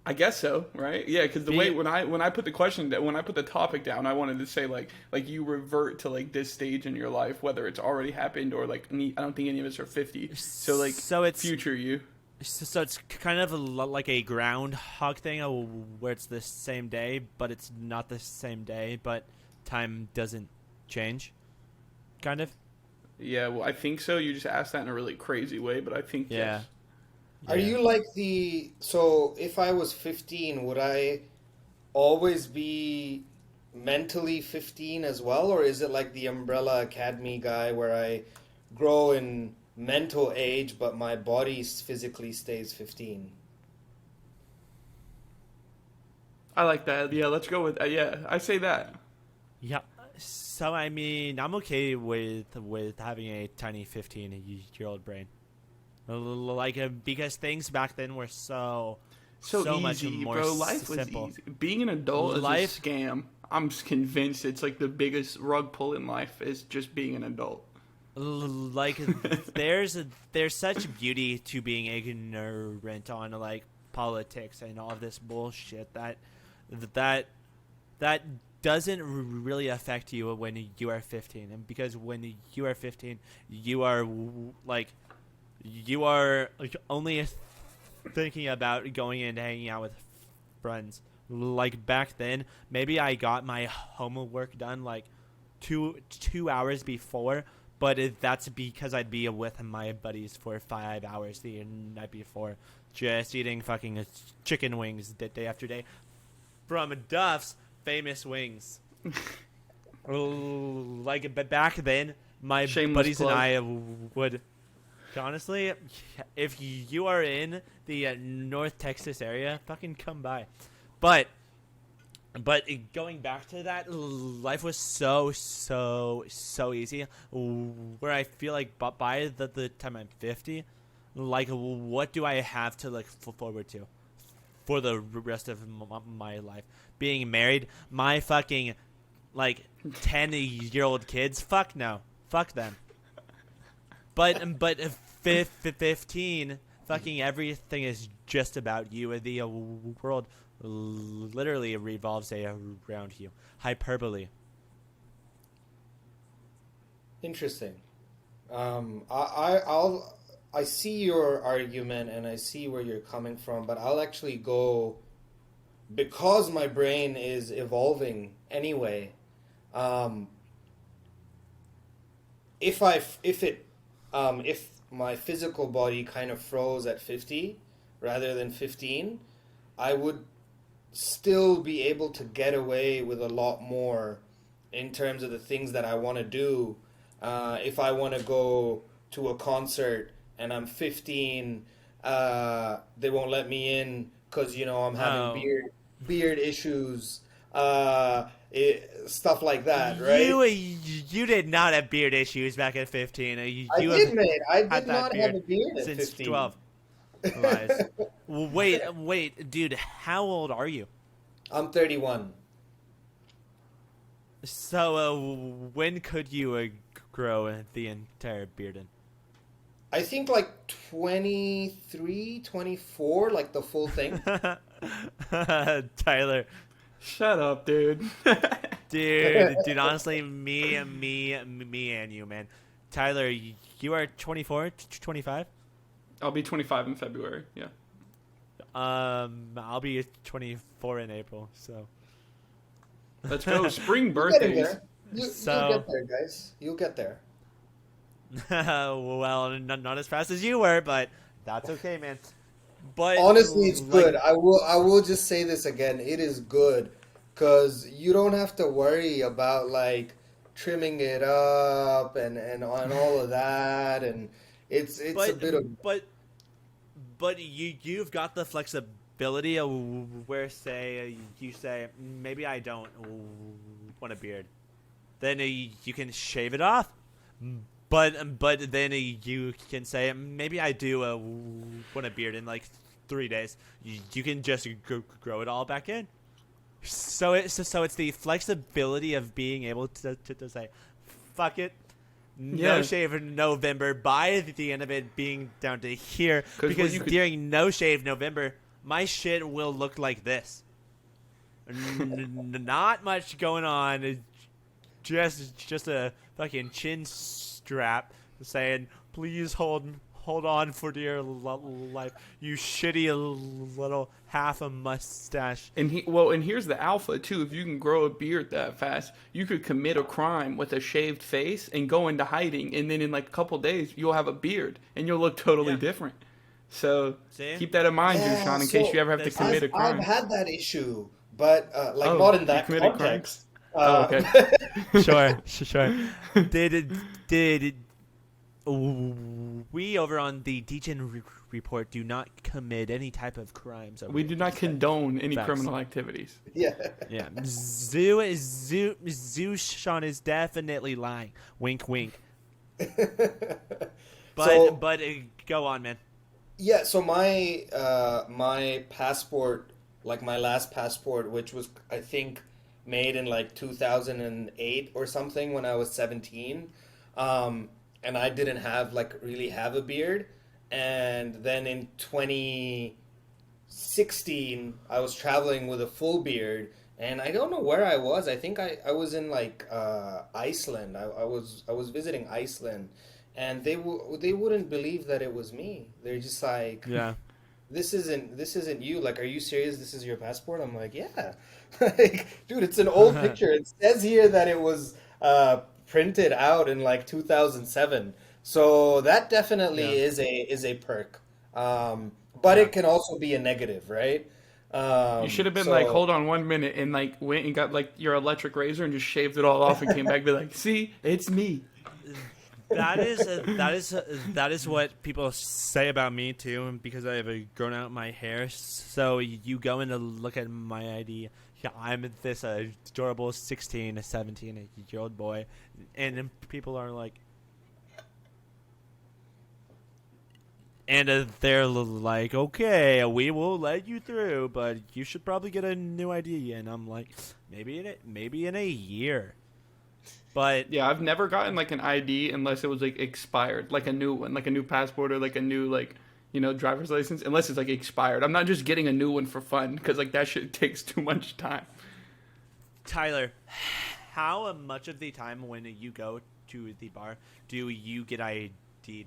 I guess so, right? Yeah, because the way when I put the question when I put the topic down, I wanted to say like you revert to like this stage in your life, whether it's already happened or like I don't think any of us are 50. So it's future you. So it's kind of like a groundhog thing, where it's the same day, but it's not the same day, but time doesn't change, kind of. Yeah, well, I think so. You just asked that in a really crazy way, but I think Yeah. yes. Are you like so if I was 15, would I always be mentally 15 as well? Or is it like the Umbrella Academy guy where I grow in mental age, but my body physically stays 15? I like that. Yeah, let's go with yeah. I say that. Yeah. So I mean, I'm okay with having a tiny 15-year-old brain. Like because things back then were so So much easy, more bro. Life was simple. easy. Being an adult Life- is a scam. I'm convinced it's like the biggest rug pull in life is just being an adult. Like there's such beauty to being ignorant on like politics and all of this bullshit that doesn't really affect you when you are 15. And because when you are 15 you are only thinking about going and hanging out with friends. Like back then, maybe I got my homework done like two hours before, but that's because I'd be with my buddies for 5 hours the night before, just eating fucking chicken wings day after day from Duff's famous wings. Like, but back then, my Shameless buddies plug. and I would. Honestly, if you are in the North Texas area, fucking come by. But going back to that, life was so easy. Where I feel like, but by the time I'm 50, like, what do I have to look forward to for the rest of my life? Being married, my fucking like 10-year-old kids. Fuck no, fuck them. But 15, fucking everything is just about you. The world literally revolves around you. Hyperbole. Interesting. I see your argument and I see where you're coming from, but I'll actually go, because my brain is evolving anyway. If my physical body kind of froze at 50 rather than 15, I would still be able to get away with a lot more in terms of the things that I want to do. If I want to go to a concert and I'm 15, they won't let me in because, I'm having beard issues, stuff like that, right? You did not have beard issues back at 15. I did, mate. I did not have a beard at since 15. 12. Lies. Wait, dude, how old are you? I'm 31. So, when could you grow the entire beard in? I think like 23, 24, like the full thing. Tyler. Shut up, dude. Dude, honestly, me and you, man. Tyler, you are 24, 25? I'll be 25 in February. Yeah. I'll be 24 in April, so. Let's go. Spring You're getting birthdays. there. You'll So- get there, guys. You'll get there. Well, not as fast as you were, but that's okay, man. But Honestly, it's like, good. I will just say this again. It is good because you don't have to worry about like trimming it up and all of that, and it's a bit of but you've got the flexibility of where you say maybe I don't want a beard, then you can shave it off. But then you can say maybe I do want a beard in like 3 days. You can just grow it all back in. So it's the flexibility of being able to say, fuck it, no Yeah. shave in November. By the end of it being down to here, 'Cause because you could- during no shave November, my shit will look like this. Not much going on. Just a fucking chin strap saying, "Please hold on for dear life, you shitty little half a mustache." And here's the alpha too. If you can grow a beard that fast, you could commit a crime with a shaved face and go into hiding, and then in like a couple days you'll have a beard and you'll look totally Yeah. different. So See? keep that in mind, Yeah, Zushan, in so case you ever have to this- commit a I've crime. had that issue, but Oh, not in you that committed context. Oh, okay. Sure. Did we over on the Degen report do not commit any type of crimes? Over We do not condone any Facts. criminal activities. Yeah. Yeah, Zushan is definitely lying. Wink, wink. So- But go on, man. Yeah, so my my passport, like my last passport, which was I think made in like 2008 or something when I was 17, and I didn't have like really have a beard. And then in 2016, I was traveling with a full beard, and I don't know where I was. I think I was in like Iceland. I was visiting Iceland, and they wouldn't believe that it was me. They're just like, Yeah. this isn't you. Like, are you serious? This is your passport? I'm like, yeah. Like, dude, it's an old picture. It says here that it was printed out in like 2007. So that definitely Yeah. is a perk. But Yeah. it can also be a negative, right? You should have been like, So hold on 1 minute, and like went and got like your electric razor and just shaved it all off and came back and be like, see, it's me. That is what people say about me too, because I have grown out my hair. So you go in to look at my ID. Yeah, I'm this adorable 16, 17-year-old boy, and then people are like, and they're like, okay, we will let you through, but you should probably get a new ID. And I'm like, maybe in a year. But Yeah, I've never gotten like an ID unless it was like expired, like a new one, like a new passport or like a new like driver's license. Unless it's like expired, I'm not just getting a new one for fun because like that shit takes too much time. Tyler, how much of the time when you go to the bar do you get ID'd?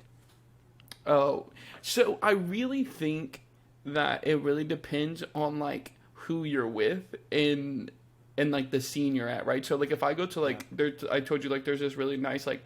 Oh, so I really think that it really depends on like who you're with and like the scene you're at, right? So like if I go to Yeah. like I told you like there's this really nice like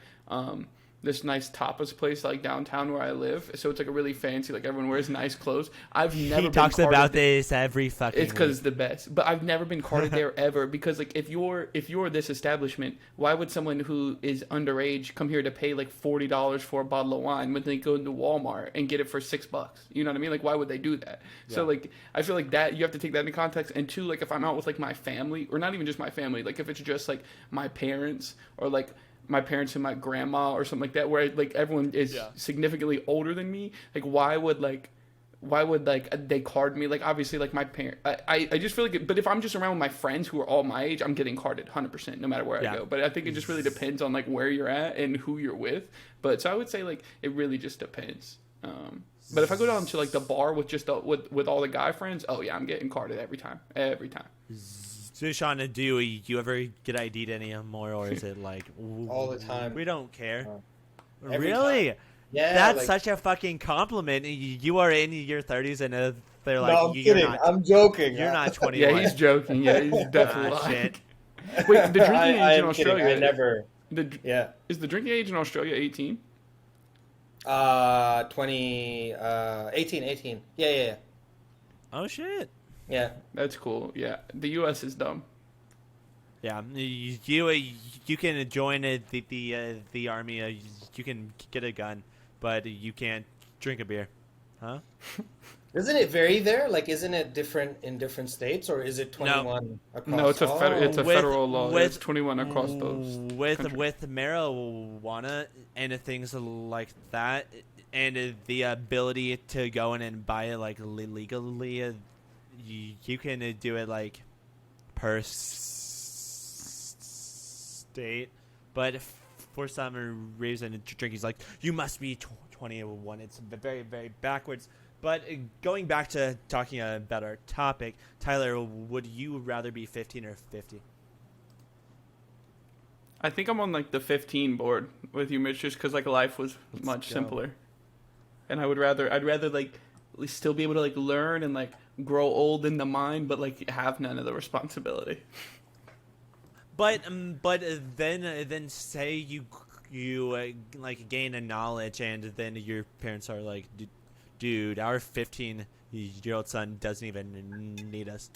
this nice tapas place like downtown where I live. So it's like a really fancy, like everyone wears nice clothes. I've never He been talks carded about this every fucking It's because week. it's the best. But I've never been carded there ever because like if you're this establishment, why would someone who is underage come here to pay like $40 for a bottle of wine when they go into Walmart and get it for $6? You know what I mean? Like why would they do that? So Yeah. like I feel like that you have to take that into context. And two, like if I'm out with like my family, or not even just my family, like if it's just like my parents or like my parents and my grandma or something like that, where like everyone is Yeah. significantly older than me, like why would they card me? Like obviously like my parent I just feel like but if I'm just around with my friends who are all my age, I'm getting carded 100% no matter where Yeah. I go. But I think it just really depends on like where you're at and who you're with. But so I would say like it really just depends. But if I go down to like the bar with just with all the guy friends, oh yeah, I'm getting carded every time. Zushan, do you ever get ID'd anymore, or is it like all the time. we don't care? Every Really? time. Yeah, That's like, such a fucking compliment. You are in your 30s, and they're like, no, I'm you're kidding. not. I'm joking. You're not 21. Yeah, he's joking. Yeah, he's definitely Ah, lying. shit. Wait, the drinking I age in am kidding. Australia I never. Yeah. is the drinking age in Australia 18? 18. Yeah. Oh shit. Yeah. That's cool. Yeah, the U.S. is dumb. Yeah, you can join the army. You can get a gun, but you can't drink a beer, huh? Doesn't it vary there? Like, isn't it different in different states, or is it 21 across? No, it's a Oh. federal law. with- It's 21 across those. With countries. with marijuana and things like that, and the ability to go in and buy it like legally, you can do it like per state, but for some reason drinking's like you must be 21. It's very very backwards. But going back to talking about our topic, Tyler, would you rather be 15 or 50? I think I'm on like the 15 board with you, Mitch, just because like life was much go. simpler, and I'd rather like still be able to like learn and like grow old in the mind, but like have none of the responsibility. But then say you like gain a knowledge, and then your parents are like, dude, our 15-year-old son doesn't even need us.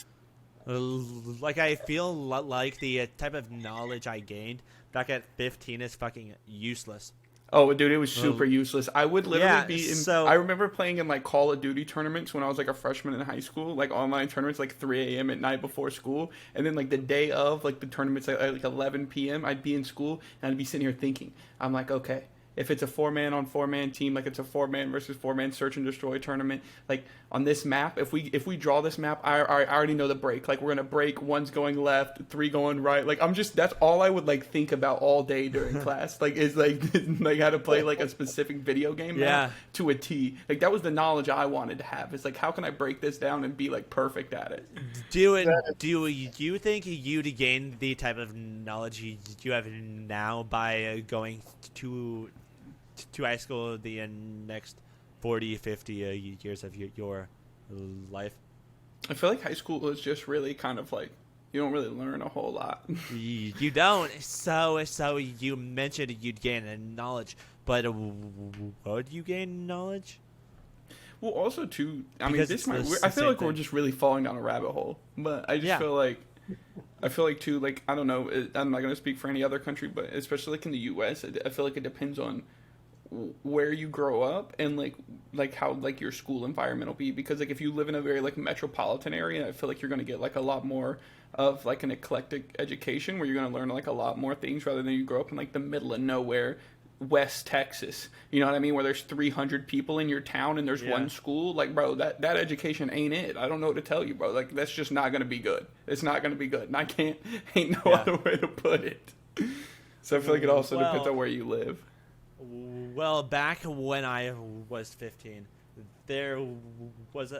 Like I feel like the type of knowledge I gained back at 15 is fucking useless. Oh, dude, it was super useless. I would literally Yeah, be in. so- I remember playing in like Call of Duty tournaments when I was like a freshman in high school, like online tournaments, like 3 a.m. at night before school, and then like the day of like the tournaments at like 11 p.m. I'd be in school and I'd be sitting here thinking, I'm like, okay, if it's a 4-man on 4-man team, like it's a 4-man versus 4-man search and destroy tournament, like on this map, if we draw this map, I already know the break. Like we're gonna break, one's going left, 3 going right. Like that's all I would like think about all day during class. Like is like like how to play like a specific video game map to a T. Like that was the knowledge I wanted to have. It's like how can I break this down and be like perfect at it? Do you think you'd gain the type of knowledge you have now by going to high school the next 40, 50 years of your life? I feel like high school is just really kind of like you don't really learn a whole lot. You don't. So you mentioned you'd gain knowledge, but would you gain knowledge? Well, also too, I Because mean, I feel like we're just really falling down a rabbit hole. But I just feel like too, like I don't know. I'm not gonna speak for any other country, but especially like in the U.S., I feel like it depends on where you grow up and like how like your school environment will be. Because like if you live in a very like metropolitan area, I feel like you're gonna get like a lot more of like an eclectic education where you're gonna learn like a lot more things rather than you grow up in like the middle of nowhere. West Texas, you know what I mean, where there's 300 people in your town and there's one school. Like, bro, that education ain't it. I don't know what to tell you, bro. Like, that's just not gonna be good. It's not gonna be good, and ain't no other way to put it. So I feel like it also depends on where you live. Well, back when I was 15, there was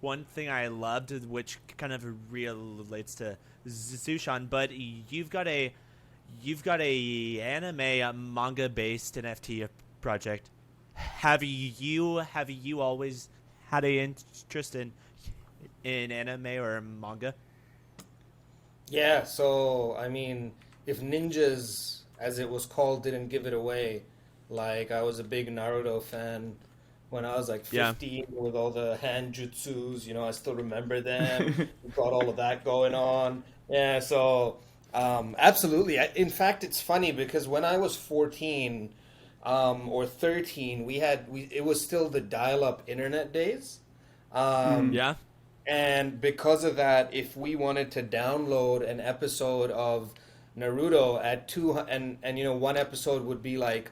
one thing I loved, which kind of relates to Zushan, but you've got a anime manga based NFT project. Have you always had an interest in anime or manga? Yeah, so I mean, if Ninjas, as it was called, didn't give it away, like I was a big Naruto fan when I was like 15 with all the hand jutsus, you know, I still remember them. We got all of that going on. Yeah, so absolutely. In fact, it's funny because when I was 14 or 13, it was still the dial-up internet days. And because of that, if we wanted to download an episode of Naruto at and you know, one episode would be like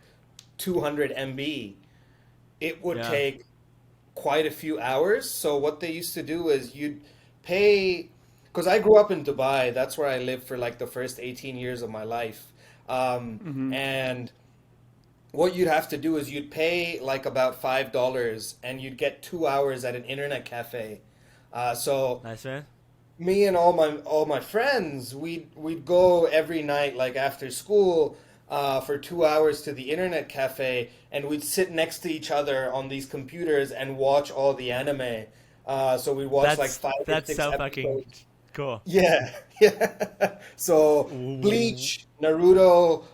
200 MB, it would take quite a few hours. So what they used to do is you'd pay, because I grew up in Dubai. That's where I lived for like the first 18 years of my life. And what you'd have to do is you'd pay like about $5 and you'd get 2 hours at an internet cafe. So nice, man. Me and all my friends, we'd go every night, like after school, for 2 hours to the internet cafe, and we'd sit next to each other on these computers and watch all the anime. So we'd watch like 5 or 6 That's so episodes. fucking cool. Yeah. So Bleach, Naruto,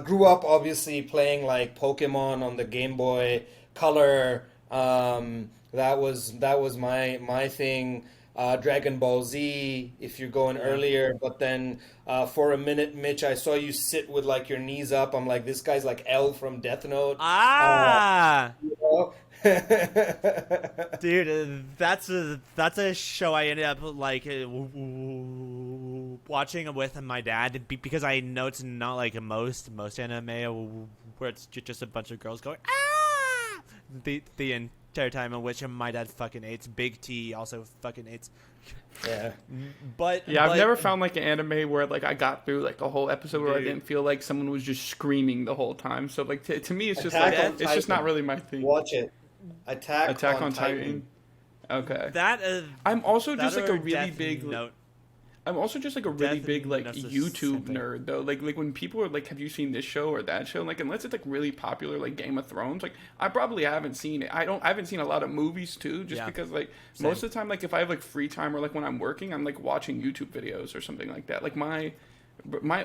grew up obviously playing like Pokemon on the Game Boy Color. That was my thing. Dragon Ball Z, if you're going earlier, but then for a minute, Mitch, I saw you sit with like your knees up. I'm like, this guy's like L from Death Note. You know? Dude, that's a show I ended up like watching with my dad because I know it's not like most anime where it's just a bunch of girls going the entire time, in which my dad fucking hates. Big T also fucking hates. Yeah. I've never found like an anime where like I got through like a whole episode where I didn't feel like someone was just screaming the whole time. So like to me it's just like it's just not really my thing. Watch it. Attack on Titan. Okay. That I'm also just like a really Death big Note. I'm also just like a really Death big like Note's the YouTube same thing. nerd though. Like when people are like, have you seen this show or that show? Like unless it's like really popular, like Game of Thrones, like I probably haven't seen it. I haven't seen a lot of movies too, just because like most of the time, like if I have like free time or like when I'm working, I'm like watching YouTube videos or something like that. Like my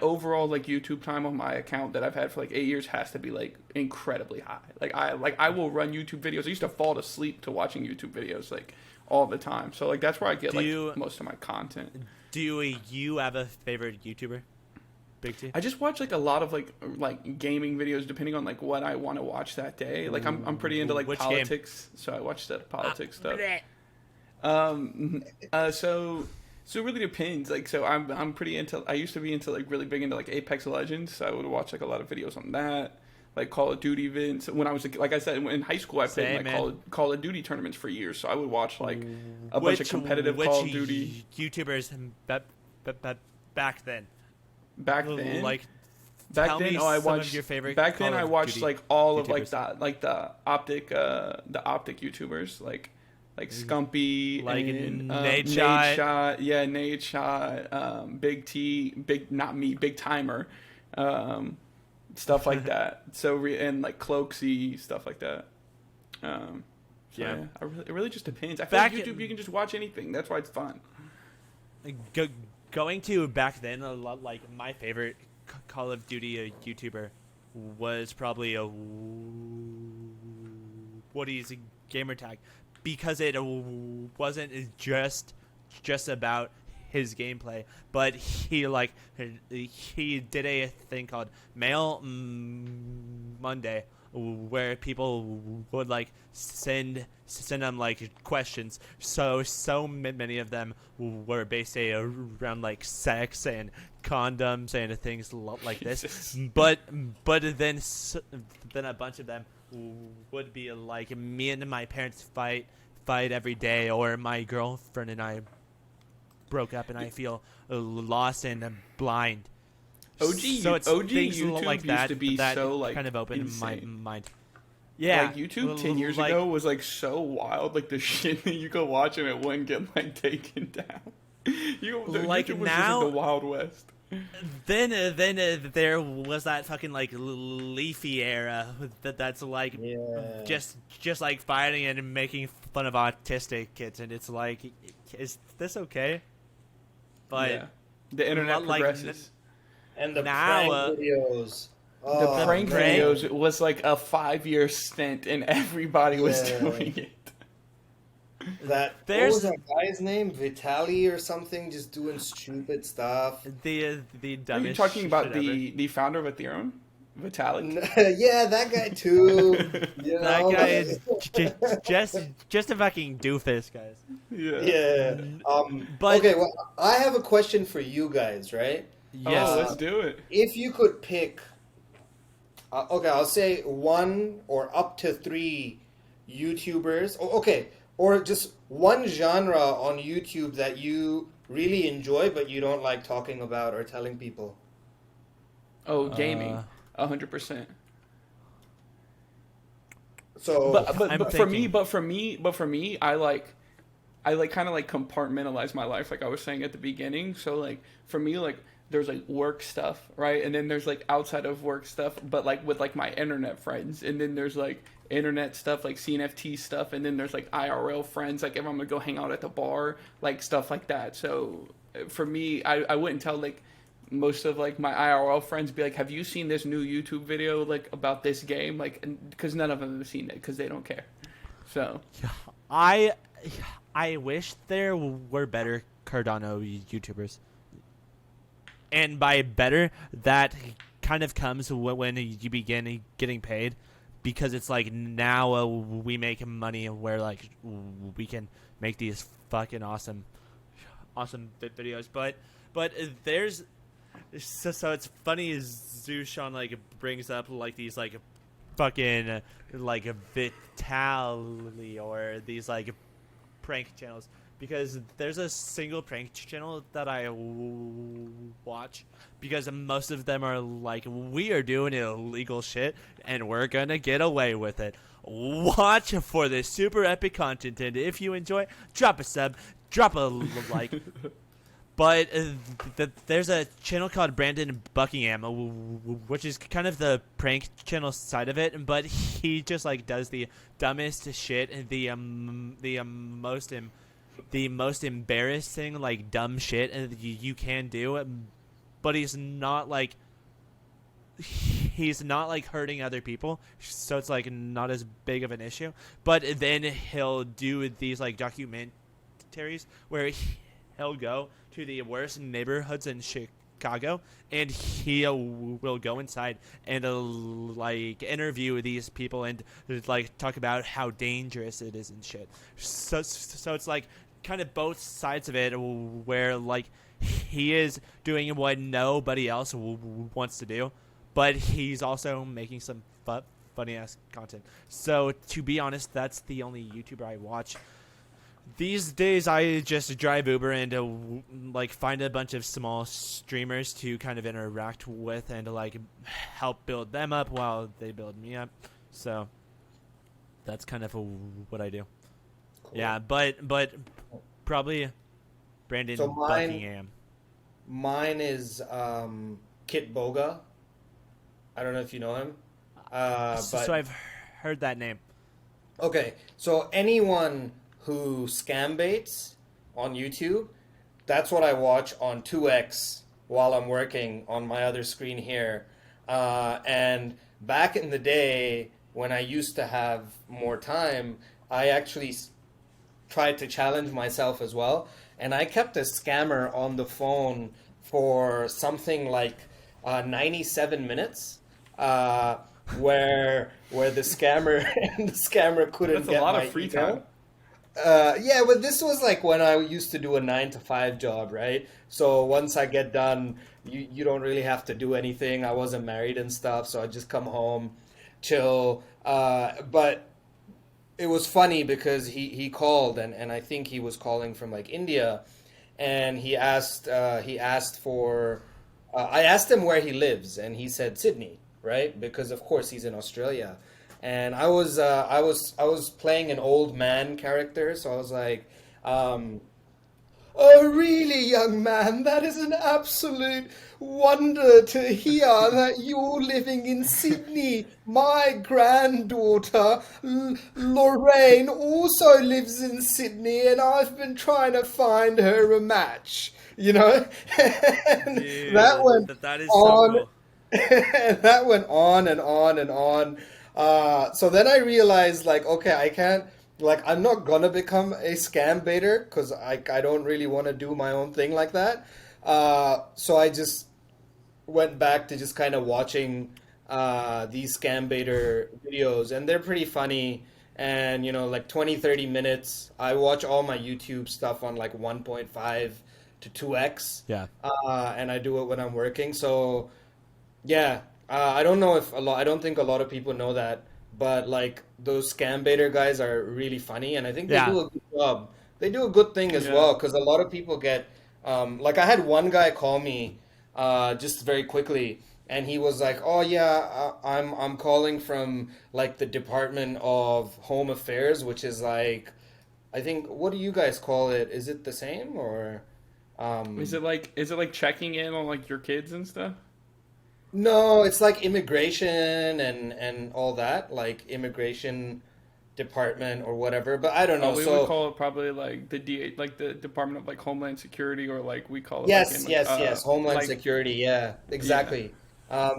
overall like YouTube time on my account that I've had for like 8 years has to be like incredibly high. Like I will run YouTube videos. I used to fall asleep to watching YouTube videos like all the time. So like that's where I get most of my content. Do you have a favorite YouTuber? Big T? I just watch like a lot of like gaming videos depending on like what I want to watch that day. Like I'm pretty into like Which politics, so I watch the politics stuff. So it really depends. Like so I'm pretty into. I used to be into like really big into like Apex Legends, so I would watch like a lot of videos on that. like Call of Duty events. When I was like I said in high school, I played Same, like man. Call of Duty tournaments for years. So I would watch like a bunch of competitive Call of Duty YouTubers back then? back then. Like, Back tell then, me I some watched. of your favorite Back then, Call I of watched Duty like all of YouTubers. like the optic YouTubers like Scumpy Like and Nade Nade Shot. Shot, yeah, Nade Shot, Big T, Big Timer, stuff like that. So and like Cloaksy, stuff like that. Yeah. It really just depends. I feel Back like YouTube, you can just watch anything. That's why it's fun. Going to back then, a lot like my favorite Call of Duty YouTuber was probably a Woody's gamer tag, because it wasn't just about his gameplay, but he did a thing called Mail Monday, where people would like send them like questions. So many of them were based around like sex and condoms and things like this. Jesus. But then a bunch of them would be like, me and my parents fight every day, or my girlfriend and I broke up and I feel lost and blind. OG Things YouTube like that, used to be that so like kind of opened my insane. mind. Yeah, Like YouTube 10 years like, ago was like so wild. Like the shit that you go watch and it wouldn't get like taken down. Like YouTube was now- just like the Wild West. Then there was that fucking like leafy era that's like Yeah. just like fighting and making fun of autistic kids, and it's like, is this okay? But Yeah. The internet like, progresses. And the Now, prank videos. The Oh, prank man. videos was like a 5-year stint and everybody was Yeah. doing it. What There's- was that guy's name? Vitaly or something, just doing stupid stuff. the Are you dumbest talking about shit ever. the founder of Ethereum? Vitalik? Yeah, that guy too. You That know? guy is just a fucking doofus, guys. Yeah. Yeah. But- okay, well, I have a question for you guys, right? Yes. Oh, let's do it. If you could pick, okay, I'll say 1 or up to 3 YouTubers, or just one genre on YouTube that you really enjoy but you don't like talking about or telling people. Oh, gaming. Uh, 100%. So, But I'm for me, thinking- I like kind of like compartmentalize my life, like I was saying at the beginning. So like for me, like there's like work stuff, right? And then there's like outside of work stuff, but like with like my internet friends. And then there's like internet stuff, like CNFT stuff. And then there's like IRL friends, like if I'm gonna go hang out at the bar, like stuff like that. So for me, I wouldn't tell like most of like my IRL friends be like, have you seen this new YouTube video like about this game? Like, because none of them have seen it because they don't care. So I wish there were better Cardano YouTubers. And by better, that kind of comes when you begin getting paid, because it's like now we make money where like we can make these fucking awesome videos. But there's so it's funny as Zushan like brings up like these like fucking like Vitali or these like prank channels, because there's a single prank channel that I watch, because most of them are like, we are doing illegal shit and we're gonna get away with it. Watch for this super epic content, and if you enjoy, drop a sub, drop a like. But there's a channel called Brandon Buckingham, which is kind of the prank channel side of it. But he just like does the dumbest shit and the most embarrassing like dumb shit and you can do. But he's not like hurting other people, so it's like not as big of an issue. But then he'll do these like documentaries where he'll go to the worst neighborhoods in Chicago, and he will go inside and like interview these people and like talk about how dangerous it is and shit. So it's like kind of both sides of it, where like he is doing what nobody else wants to do, but he's also making some funny ass content. So to be honest, that's the only YouTuber I watch. These days, I just drive Uber and like find a bunch of small streamers to kind of interact with and like help build them up while they build me up. So that's kind of what I do. Cool. Yeah, but probably Brandon Buckingham. Mine is Kit Boga. I don't know if you know him. So I've heard that name. Okay, so anyone who scam baits on YouTube, that's what I watch on 2x while I'm working on my other screen here. And back in the day when I used to have more time, I actually tried to challenge myself as well. And I kept a scammer on the phone for something like 97 minutes, where the scammer couldn't That's get a lot my of free email. time. Yeah, but this was like when I used to do a 9 to 5 job, right? So once I get done, you don't really have to do anything. I wasn't married and stuff, so I just come home, chill. But it was funny because he called and I think he was calling from like India, and he asked for I asked him where he lives, and he said Sydney, right? Because of course he's in Australia. And I was playing an old man character, so I was like, "Oh, really, young man? That is an absolute wonder to hear that you're living in Sydney. My granddaughter, Lorraine, also lives in Sydney, and I've been trying to find her a match." You know, and Dude, that went that is on, so cool. and that went on and on and on. So then I realized, like, okay, I can't, like, I'm not gonna become a scam baiter because I don't really want to do my own thing like that. So I just went back to just kind of watching these scam baiter videos, and they're pretty funny. And, you know, like 20, 30 minutes. I watch all my YouTube stuff on like 1.5 to 2x. Yeah. And I do it when I'm working. So, yeah. I don't know if I don't think a lot of people know that, but like those scam baiter guys are really funny, and I think they Yeah. do a good job. They do a good thing as Yeah. well, because a lot of people get, like I had one guy call me, just very quickly, and he was like, "Oh yeah, I'm calling from like the Department of Home Affairs, which is like, I think, what do you guys call it? Is it the same or?" Is it like checking in on like your kids and stuff? No, it's like immigration and all that, like immigration department or whatever. But I don't know. We would So call it probably like the like the Department of like Homeland Security, or like we call it yes, like yes, Homeland like Security. Yeah, exactly.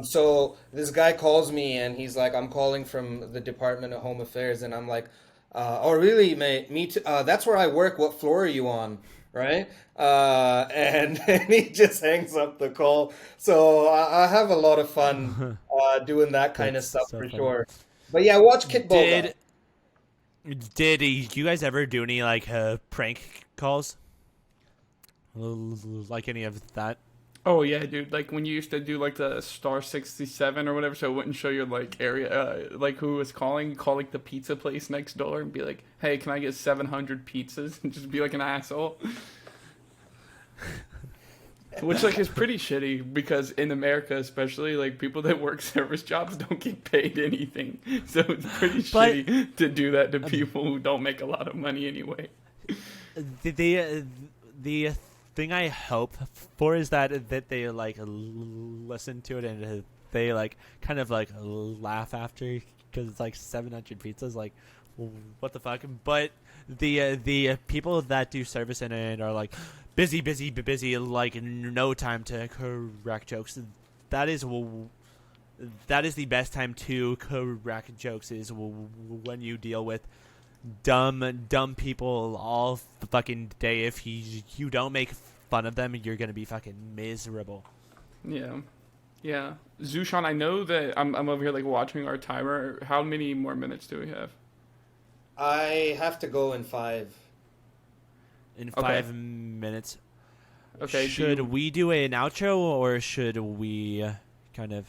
So this guy calls me and he's like, "I'm calling from the Department of Home Affairs," and I'm like, "Oh, really, mate? Me too. That's where I work. What floor are you on?" Right? And he just hangs up the call. So I have a lot of fun doing that kind of That's stuff so for funny. sure. But yeah, watch Kit Boga. Did you guys ever do any like prank calls? Like any of that? Oh yeah, dude! Like when you used to do like the star 67 or whatever, so it wouldn't show your like area, like who was calling. You call like the pizza place next door and be like, "Hey, can I get 700 pizzas?" And just be like an asshole. Which like is pretty shitty because in America, especially, like people that work service jobs don't get paid anything, so it's pretty But- shitty to do that to people who don't make a lot of money anyway. The thing I hope for is that they like listen to it and they like kind of like laugh after, because it's like 700 pizzas, like what the fuck. But the people that do service in it are like busy, like no time to correct jokes. That is the best time to correct jokes, is when you deal with dumb people all the fucking day. If you don't make fun of them, you're gonna be fucking miserable. Yeah, yeah. Zushan, I know that I'm over here like watching our timer. How many more minutes do we have? I have to go in 5. In Okay. 5 minutes. Okay. Should we do an outro, or should we kind of?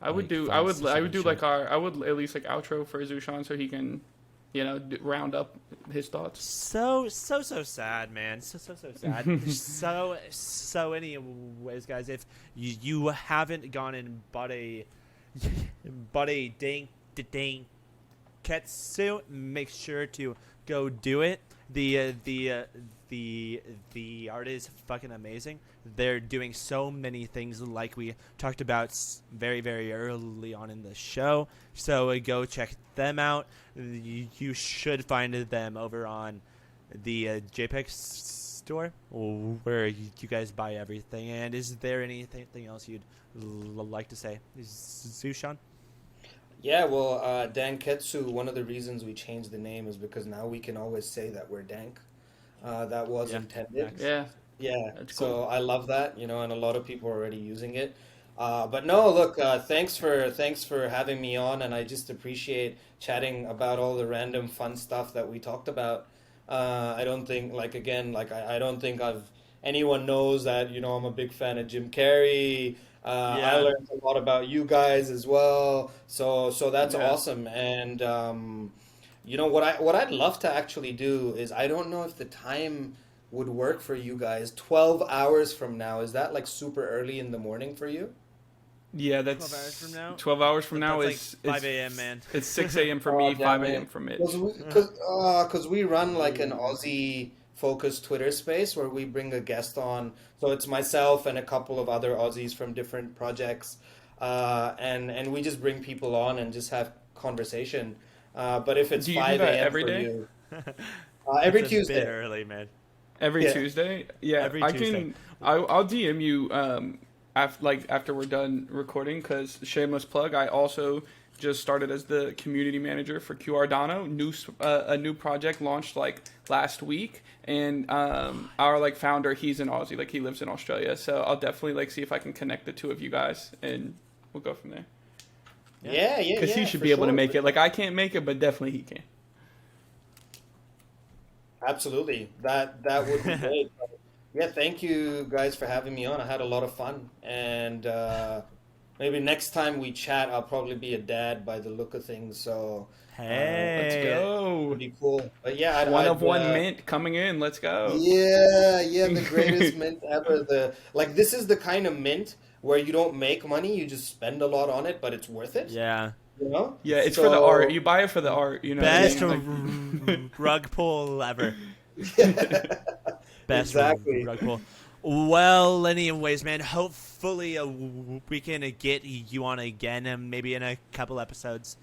I would do like I would at least like outro for Zushan so he can, round up his thoughts. So sad, man. So sad. so anyways, guys, if you haven't gone and bought a Danketsu, make sure to go do it. The art is fucking amazing. They're doing so many things like we talked about very, very early on in the show. So go check them out. You should find them over on the JPEG store where you guys buy everything. And is there anything else you'd like to say, Zushan? Yeah, well, Danketsu, one of the reasons we changed the name is because now we can always say that we're Dank. That was intended. Yeah. Yeah, That's so cool. I love that, and a lot of people are already using it. But no, look, thanks for having me on, and I just appreciate chatting about all the random fun stuff that we talked about. I don't think, I don't think anyone knows that, I'm a big fan of Jim Carrey. I learned a lot about you guys as well, so that's awesome. And what I'd love to actually do is, I don't know if the time would work for you guys. 12 hours from now, is that like super early in the morning for you? Yeah, that's 12 hours from now. 12 hours from now That's is like 5 a.m., man. It's 6 a.m. for me, 5 a.m. for Mitch. Because we run like an Aussie focused Twitter space where we bring a guest on. So it's myself and a couple of other Aussies from different projects, and we just bring people on and just have conversation. But if it's Do you do 5 that a.m. every for day? you, every It's a Tuesday. bit early, man. Every Tuesday? Yeah, Every I Tuesday. can. I'll DM you after we're done recording, because shameless plug. I also just started as the community manager for Qardano. A new project launched like last week, and our like founder, he's an Aussie, like he lives in Australia. So I'll definitely like see if I can connect the two of you guys, and we'll go from there. Yeah, Because he should for be able to sure. make it. Like I can't make it, but definitely he can. Absolutely. That would be great. But, yeah, thank you guys for having me on. I had a lot of fun. And maybe next time we chat, I'll probably be a dad by the look of things. So Let's Hey. go. it'd be cool. But yeah, One of one mint coming in. Let's go. Yeah, the greatest mint ever. This is the kind of mint where you don't make money, you just spend a lot on it, but it's worth it. Yeah. Yeah, it's for the art. You buy it for the art. You know. Best what I mean? rug pull ever. Best Exactly. rug pull. Well, anyways, man, hopefully we can get you on again, maybe in a couple episodes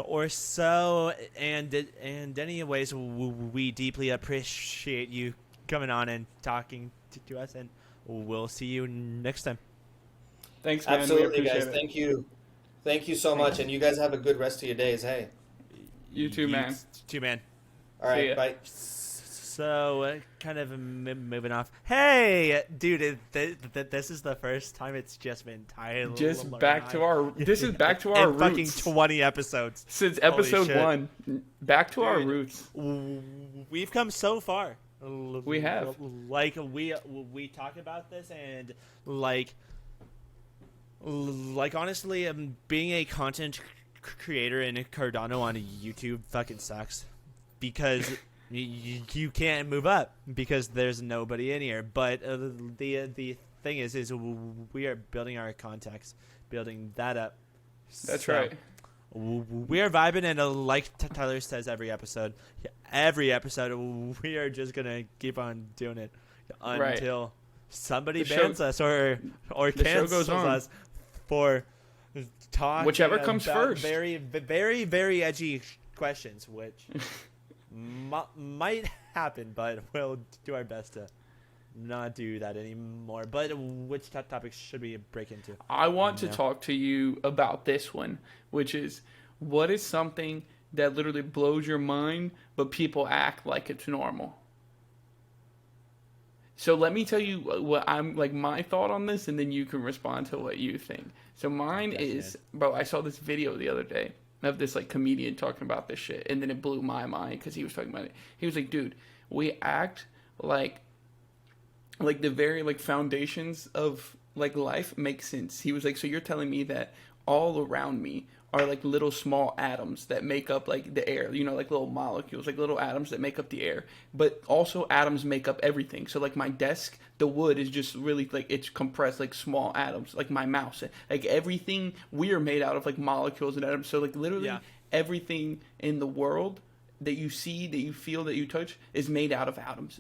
or so. And anyways, we deeply appreciate you coming on and talking to us, and we'll see you next time. Thanks, man. We Absolutely, appreciate guys. it. Thank you. Thank you so much. And you guys have a good rest of your days. Hey. You too, man. Too, man. All See right. ya. Bye. So, kind of moving off. Hey, dude, this is the first time it's just been Tyler. Just back to our. This is back to our in fucking roots. 20 episodes. Since Holy episode shit. 1, back to our Dude. roots. We've come so far. We have. Like we talk about this, and like honestly, being a content creator in Cardano on YouTube fucking sucks, because you can't move up because there's nobody in here. But the thing is we are building our contacts, building that up. That's So, right. we are vibing, and like Tyler says every episode, we are just gonna keep on doing it Right. until somebody The show- bans us or the show cancels goes on. us for talking Whichever comes about first. very, very, very edgy questions, which might happen, but we'll do our best to not do that anymore. But which topics should we break into? I want to No. talk to you about this one, which is, what is something that literally blows your mind, but people act like it's normal? So let me tell you what I'm like, my thought on this, and then you can respond to what you think. So mine is, bro, I saw this video the other day of this like comedian talking about this shit, and then it blew my mind because he was talking about it. He was like, dude, we act like the very like foundations of like life make sense. He was like, so you're telling me that all around me are like little small atoms that make up like the air, like little molecules, like little atoms that make up the air. But also atoms make up everything. So like my desk, the wood is just really like it's compressed like small atoms, like my mouse, like everything we are made out of like molecules and atoms. So like literally everything in the world that you see, that you feel, that you touch is made out of atoms.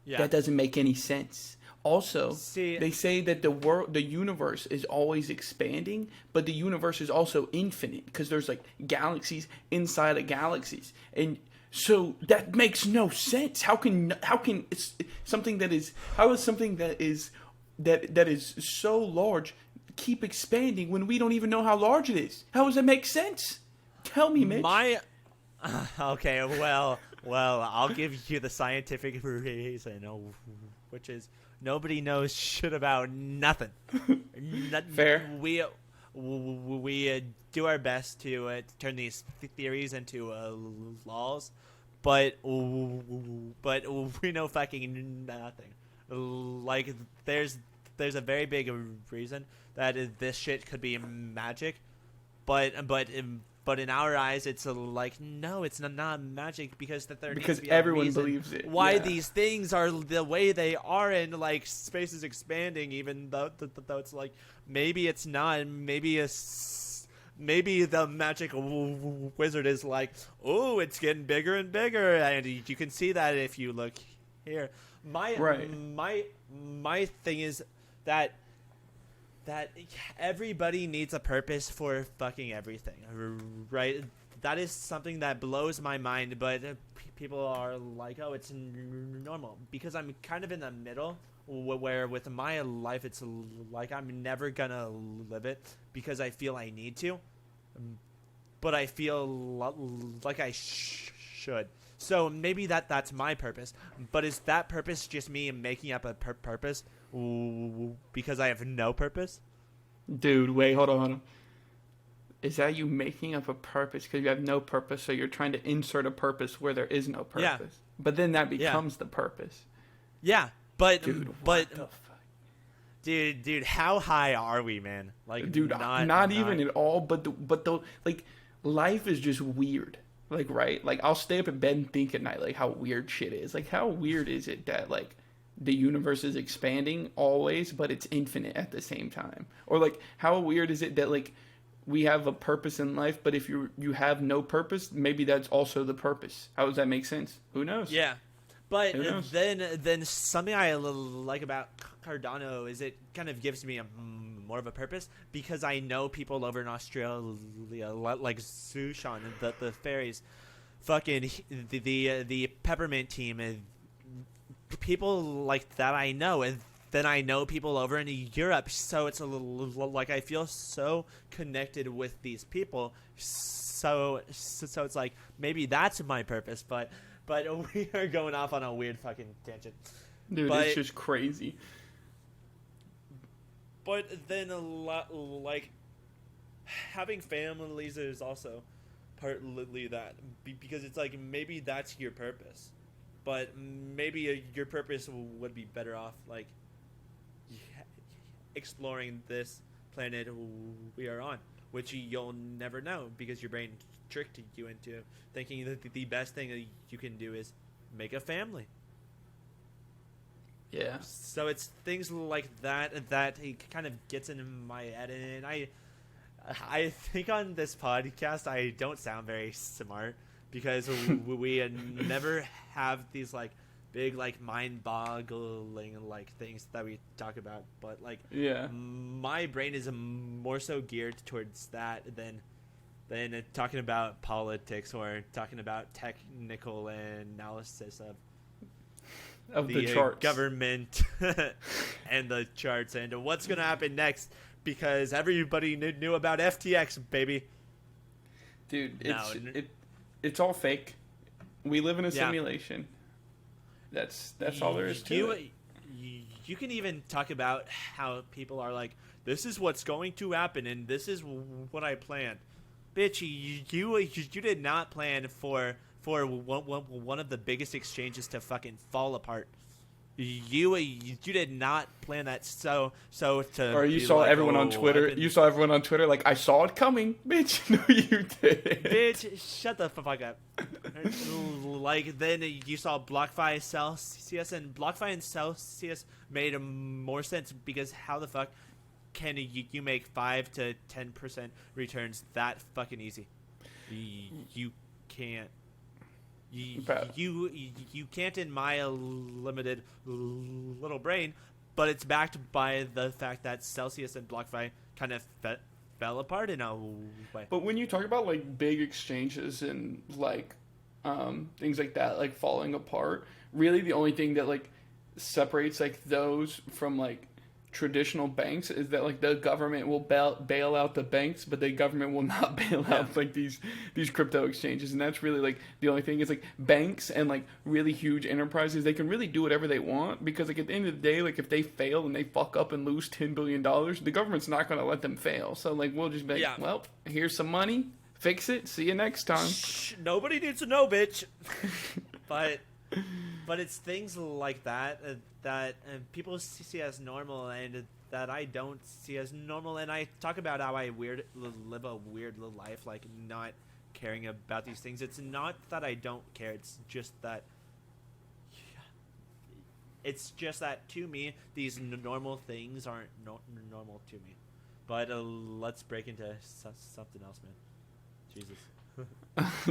Yeah. That doesn't make any sense. Also, they say that the universe is always expanding, but the universe is also infinite because there's like galaxies inside of galaxies, and so that makes no sense. How is something that is so large keep expanding when we don't even know how large it is? How does that make sense? Tell me, Mitch. Okay, well, I'll give you the scientific reason, which is nobody knows shit about nothing. Fair. We do our best to turn these theories into laws, but we know fucking nothing. Like there's a very big reason that this shit could be magic, but in our eyes, it's like, no, it's not magic because everyone believes it. Why these things are the way they are, and like space is expanding, even though it's like maybe it's not. Maybe the magic wizard is like, oh, it's getting bigger and bigger, and you can see that if you look here. My thing is that everybody needs a purpose for fucking everything, right? That is something that blows my mind, but people are like, oh, it's normal. Because I'm kind of in the middle, where with my life, it's like I'm never gonna live it because I feel I need to, but I feel like I should. So maybe that's my purpose, but is that purpose just me making up a purpose because I have no purpose? Dude, wait, hold on. Is that you making up a purpose because you have no purpose, so you're trying to insert a purpose where there is no purpose? Yeah. But then that becomes the purpose. Yeah, but dude, what the fuck? Dude, how high are we, man? Like, dude, not even at all. But the like, life is just weird. Like, right? Like, I'll stay up in bed and think at night, like, how weird shit is. Like, how weird is it that, like, the universe is expanding always, but it's infinite at the same time? Or, like, how weird is it that, like, we have a purpose in life, but if you have no purpose, maybe that's also the purpose. How does that make sense? Who knows? Yeah. But then something I like about Cardano is it kind of gives me more of a purpose, because I know people over in Australia like Zushan, the fairies, fucking the peppermint team, people like that I know, and then I know people over in Europe. So it's a little like I feel so connected with these people. So it's like maybe that's my purpose, but we are going off on a weird fucking tangent. Dude, it's just crazy. But then like having families is also partly that, because it's like maybe that's your purpose, but maybe your purpose would be better off like exploring this planet we are on, which you'll never know because your brain tricked you into thinking that the best thing that you can do is make a family. Yeah. So it's things like that it kind of gets into my head, and I think on this podcast I don't sound very smart because we never have these like big like mind-boggling like things that we talk about, but like my brain is more so geared towards that than talking about politics or talking about technical analysis of the charts, government, and the charts, and what's going to happen next, because everybody knew about FTX, baby. Dude, it's all fake. We live in a simulation. That's all there is to it. You can even talk about how people are like, this is what's going to happen, and this is what I planned. Bitch, you did not plan for one of the biggest exchanges to fucking fall apart. you did not plan that. So to Or you be saw like, everyone on "Oh, Twitter. I've been You saw everyone on Twitter like, I saw it coming, bitch. No, you didn't. Bitch, shut the fuck up. Like, then you saw BlockFi sell CS, and BlockFi and sell CS made more sense because how the fuck can you make 5 to 10% returns that fucking easy? You can't. You can't in my limited little brain, but it's backed by the fact that Celsius and BlockFi kind of fell apart in a way. But when you talk about like big exchanges and like things like that, like falling apart, really the only thing that like separates like those from like traditional banks is that like the government will bail out the banks, but the government will not bail out like these crypto exchanges. And that's really like the only thing is like banks and like really huge enterprises, they can really do whatever they want, because like at the end of the day, like if they fail and they fuck up and lose $10 billion, the government's not going to let them fail. So like we'll just be like, well, here's some money, fix it, see you next time. Shh, nobody needs to know, bitch. but it's things like that that people see as normal, and that I don't see as normal. And I talk about how I live a weird little life, like not caring about these things. It's not that I don't care. It's just that to me, these normal things aren't normal to me. But let's break into something else, man. Jesus.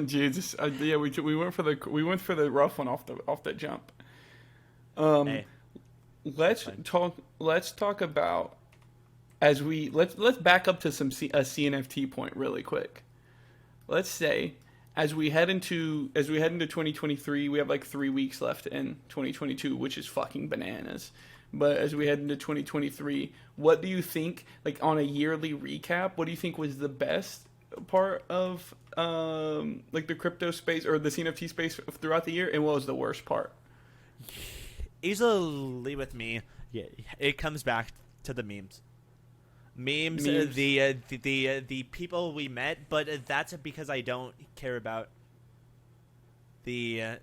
Jesus, yeah, we went for the rough one off the jump. Hey, let's talk about let's back up to a CNFT point really quick. Let's say as we head into 2023, we have like 3 weeks left in 2022, which is fucking bananas. But as we head into 2023, what do you think, like on a yearly recap, what do you think was the best part of like the crypto space or the CNFT space throughout the year, and what was the worst part? Easily with me, yeah, it comes back to the memes. The people we met, but that's because I don't care about the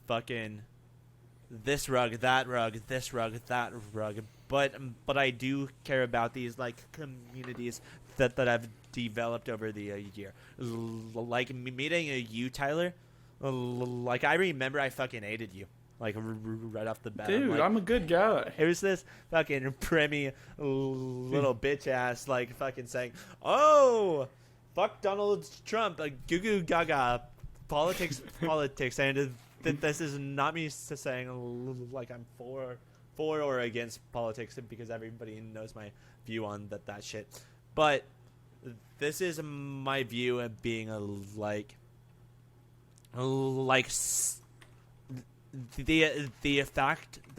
fucking this rug, that rug, this rug, that rug. But I do care about these like communities that I've developed over the year. Like meeting you, Tyler. Like I remember I fucking hated you. Like right off the bat. Dude, like, I'm a good guy. Here's this fucking preemie little bitch ass like fucking saying, "Oh, fuck Donald Trump, goo goo gaga, politics, and this is not me saying like I'm for or against politics, because everybody knows my view on that shit. But this is my view of being a the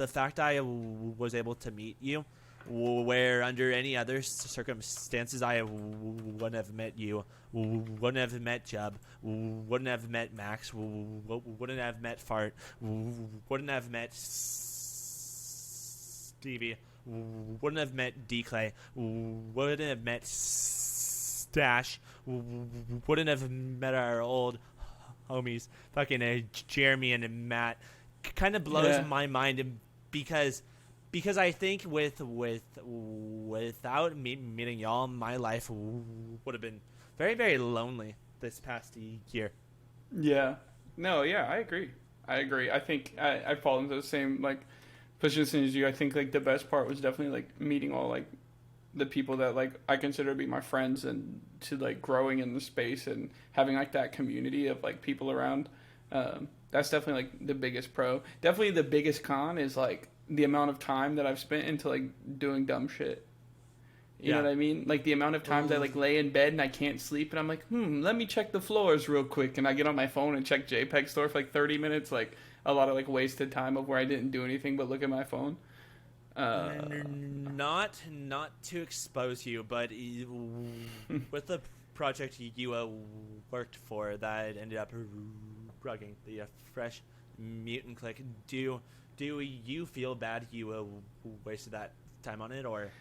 fact I was able to meet you, where under any other circumstances I wouldn't have met you, wouldn't have met Jub, wouldn't have met Max, wouldn't have met Fart, wouldn't have met Stevie, wouldn't have met D-Clay, wouldn't have met Stash, wouldn't have met our old homies, fucking Jeremy and Matt. Kind of blows my mind, because I think without meeting y'all, my life would have been very, very lonely this past year. Yeah. No, yeah, I agree. I think I fall into the same like position as you. I think like the best part was definitely like meeting all like the people that like I consider to be my friends, and to like growing in the space and having like that community of like people around. That's definitely like the biggest pro. Definitely the biggest con is like the amount of time that I've spent into like doing dumb shit. You know what I mean? Like the amount of times I like lay in bed and I can't sleep, and I'm like, let me check the floors real quick, and I get on my phone and check JPEG store for like 30 minutes. Like a lot of like wasted time of where I didn't do anything but look at my phone. Not to expose you, but with the project you worked for that ended up rugging the Fresh Mutant Click, do you feel bad you wasted that time on it, or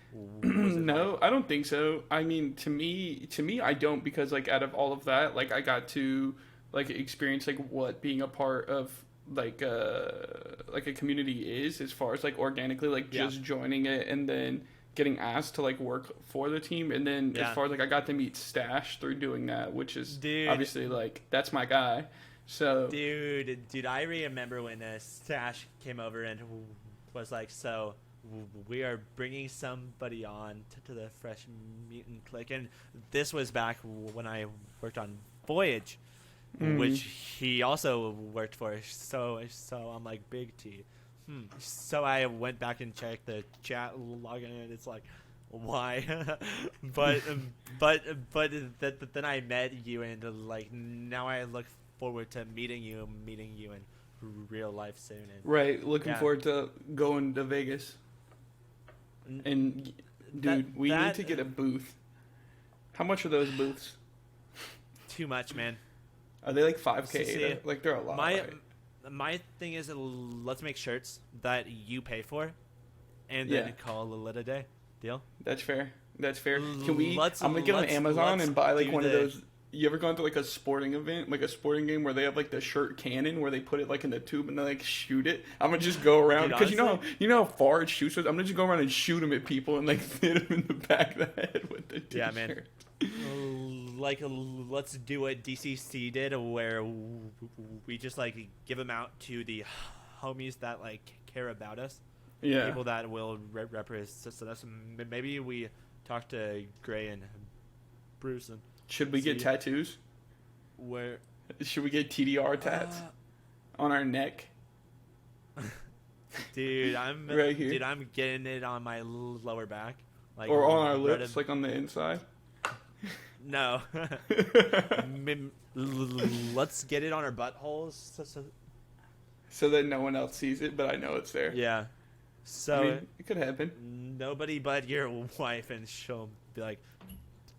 no, I don't think so. I mean, to me, I don't, because like out of all of that, like I got to like experience like what being a part of like a community is, as far as like organically, like just joining it and then getting asked to like work for the team. And then as far as like I got to meet Stash through doing that, which is obviously like that's my guy. So dude, I remember when Stash came over and was like, so we are bringing somebody on to the Fresh Mutant Clique, and this was back when I worked on Voyage, which he also worked for. So I'm like, big T. So I went back and checked the chat login, and it's like, why? but then I met you, and like now I look forward to meeting you in real life soon. And, right, looking forward to going to Vegas. And dude, we need to get a booth. How much are those booths? Too much, man. Are they like 5K? Like they're a lot. My thing is, let's make shirts that you pay for, and then call it a day. Deal? That's fair. Can we? I'm gonna get on Amazon and buy like one of those. You ever gone to like a sporting event, like a sporting game where they have like the shirt cannon where they put it like in the tube and they like shoot it? I'm gonna just go around because you know how far it shoots. I'm gonna just go around and shoot them at people and like hit them in the back of the head with the t-shirt. Yeah, man. Like let's do what DCC did, where we just like give them out to the homies that like care about us. Yeah. People that will represent us. Maybe we talk to Gray and Bruce and. Should we get tattoos? Where? Should we get TDR tats on our neck? Dude, I'm right here. Dude, I'm getting it on my lower back, like or on our lips, like on the inside. No. Let's get it on our buttholes, so that no one else sees it, but I know it's there. Yeah. So I mean, it could happen. Nobody but your wife, and she'll be like,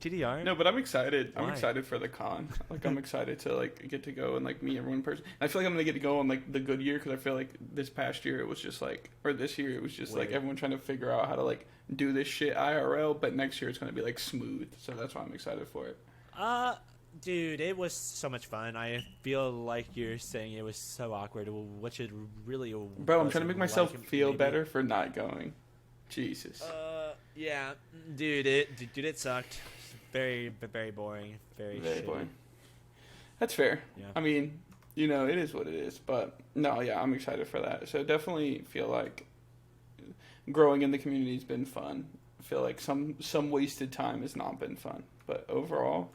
TDR? No, but I'm excited. Why? I'm excited for the con. Like, I'm excited to, like, get to go and, like, meet everyone in person. And I feel like I'm going to get to go on, like, the good year because I feel like this past year it was just, like, or this year it was just, like, everyone trying to figure out how to, like, do this shit IRL. But next year it's going to be, like, smooth. So that's why I'm excited for it. Dude, it was so much fun. I feel like you're saying it was so awkward, which it really Bro, I'm trying to make myself feel better for not going. Jesus. Yeah. Dude, it sucked. Very, very boring. Very boring. That's fair. Yeah. I mean, you know, it is what it is. But, no, yeah, I'm excited for that. So definitely feel like growing in the community has been fun. I feel like some wasted time has not been fun. But overall,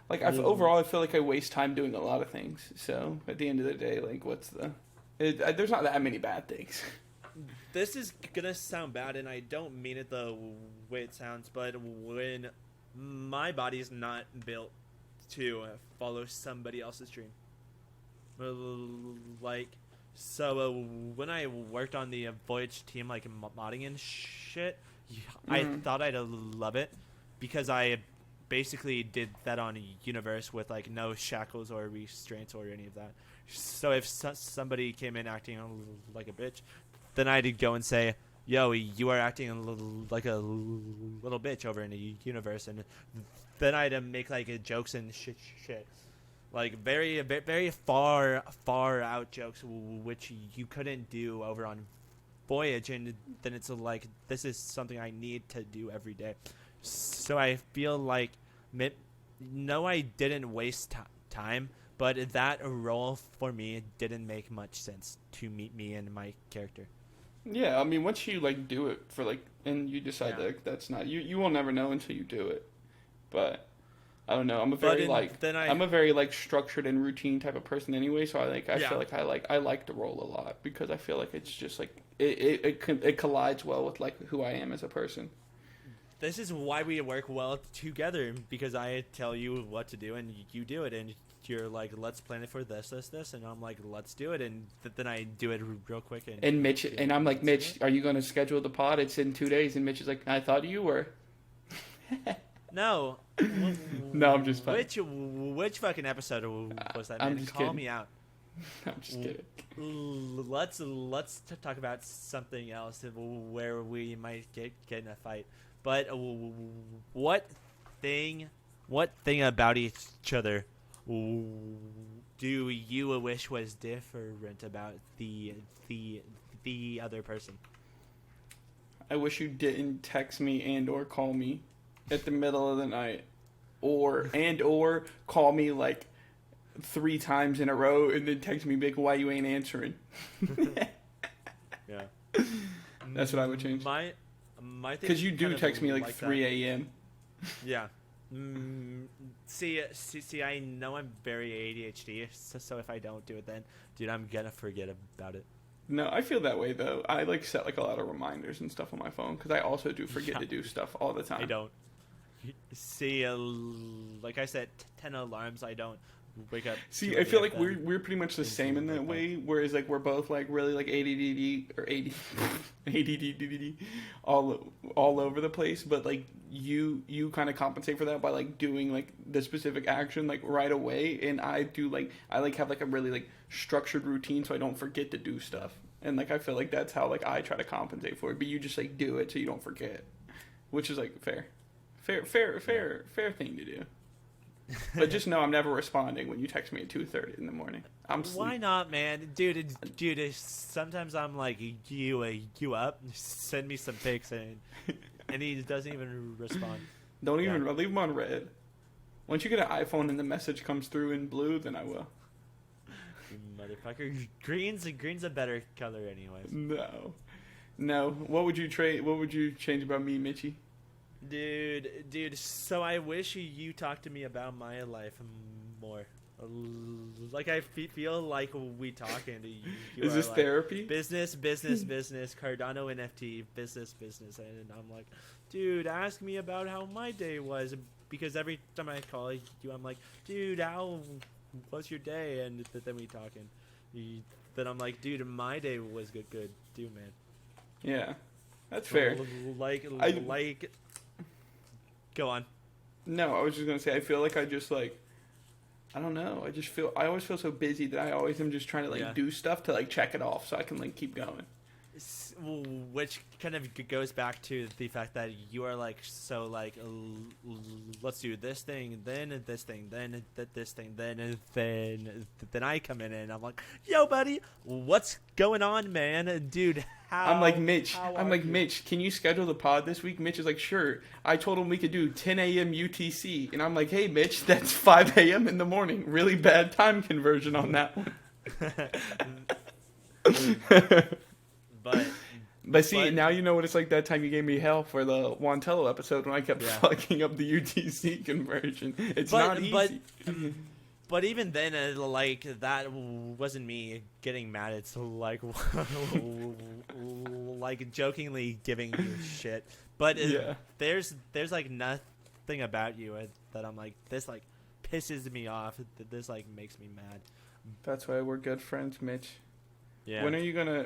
like, I feel like I waste time doing a lot of things. So at the end of the day, like, there's not that many bad things. This is going to sound bad, and I don't mean it the way it sounds, but when my body is not built to follow somebody else's dream. Like, so when I worked on the Voyage team, like modding and shit, I thought I'd love it because I basically did that on Universe with like no shackles or restraints or any of that. So if somebody came in acting like a bitch, then I'd go and say, yo, you are acting like a little bitch over in the Universe, and then I'd make like jokes and shit, like very, very far out jokes, which you couldn't do over on Voyage, and then it's like this is something I need to do every day. So I feel like, no, I didn't waste time, but that role for me didn't make much sense to meet me and my character. Yeah, I mean, once you, like, do it for, like, and you decide that that's not, you will never know until you do it. But, I don't know, I'm a very, structured and routine type of person anyway, so I feel like I like the role a lot, because I feel like it's just, like, it collides well with, like, who I am as a person. This is why we work well together, because I tell you what to do, and you do it, and you're like, let's plan it for this, and I'm like, let's do it, and then I do it real quick. And Mitch, and I'm like, Mitch, are you going to schedule the pod? It's in 2 days, and Mitch is like, I thought you were. No. No, I'm just fine. Which fucking episode was that, man? I'm just Call kidding. me out. I'm just kidding. Let's talk about something else where we might get in a fight. But what thing about each other do you wish was different about the other person? I wish you didn't text me and or call me at the middle of the night, or call me like 3 times in a row and then text me big, why you ain't answering. Yeah, that's what I would change. My because you do text me like 3 a.m. Yeah. See, I know I'm very ADHD, so if I don't do it then, dude, I'm gonna forget about it. No, I feel that way though. I like set like a lot of reminders and stuff on my phone because I also do forget to do stuff all the time. I don't. See, like I said, 10 alarms. I don't wake up. See, I feel like we're pretty much the same in that way. Whereas like we're both like really like ADD all over the place. But like you kind of compensate for that by like doing like the specific action like right away, and I do like have like a really like structured routine so I don't forget to do stuff. And like I feel like that's how like I try to compensate for it. But you just like do it so you don't forget, which is like fair thing to do. But just know I'm never responding when you text me at 2:30 in the morning. I'm sleep. Why not, man? Dude, sometimes I'm like, you up? Send me some pics, and he doesn't even respond. Don't even leave him on red. Once you get an iPhone and the message comes through in blue, then I will. Motherfucker, green's a better color, anyways. No. What would you change about me, Mitchie? Dude, so I wish you talked to me about my life more. Like, I feel like we talk and you Is this like, therapy? Business, Cardano NFT, business. And I'm like, dude, ask me about how my day was. Because every time I call you, I'm like, dude, how was your day? And then we talk, and then I'm like, dude, my day was good, dude, man. Yeah, that's fair. Go on. No, I was just gonna say I feel like I just like I don't know. I always feel so busy that I always am just trying to like do stuff to like check it off so I can like keep going. Which kind of goes back to the fact that you are like so like let's do this thing, then this thing, then this thing, then I come in and I'm like, yo, buddy, what's going on, man, dude? I'm like, Mitch, Mitch, can you schedule the pod this week? Mitch is like, sure. I told him we could do 10 a.m. UTC. And I'm like, hey, Mitch, that's 5 a.m. in the morning. Really bad time conversion on that one. But see, now you know what it's like that time you gave me hell for the Wantello episode when I kept fucking up the UTC conversion. It's not easy. But even then, like, that wasn't me getting mad. It's like, like jokingly giving you shit. But there's like nothing about you that I'm like, this like pisses me off. This like makes me mad. That's why we're good friends, Mitch. Yeah. When are you gonna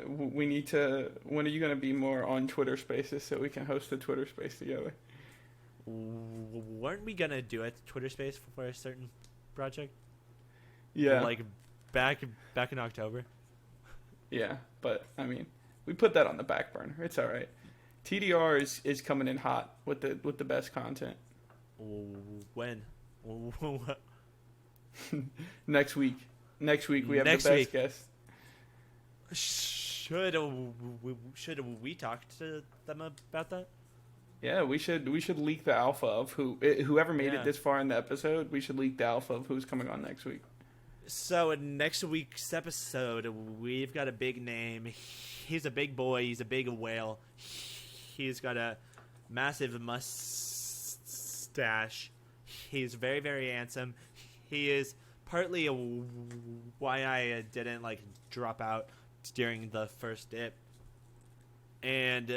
be more on Twitter Spaces so we can host a Twitter Space together? Weren't we gonna do a Twitter Space for a certain project? Yeah. Like back in October. Yeah, but I mean, we put that on the back burner. It's all right. TDR is coming in hot with the best content. When? Next week. Next week we have the best guest. Should we talk to them about that? Yeah, we should leak the alpha of whoever made it this far in the episode. We should leak the alpha of who's coming on next week. So in next week's episode, we've got a big name. He's a big boy. He's a big whale. He's got a massive mustache. He's very, very handsome. He is partly why I didn't like drop out during the first dip, and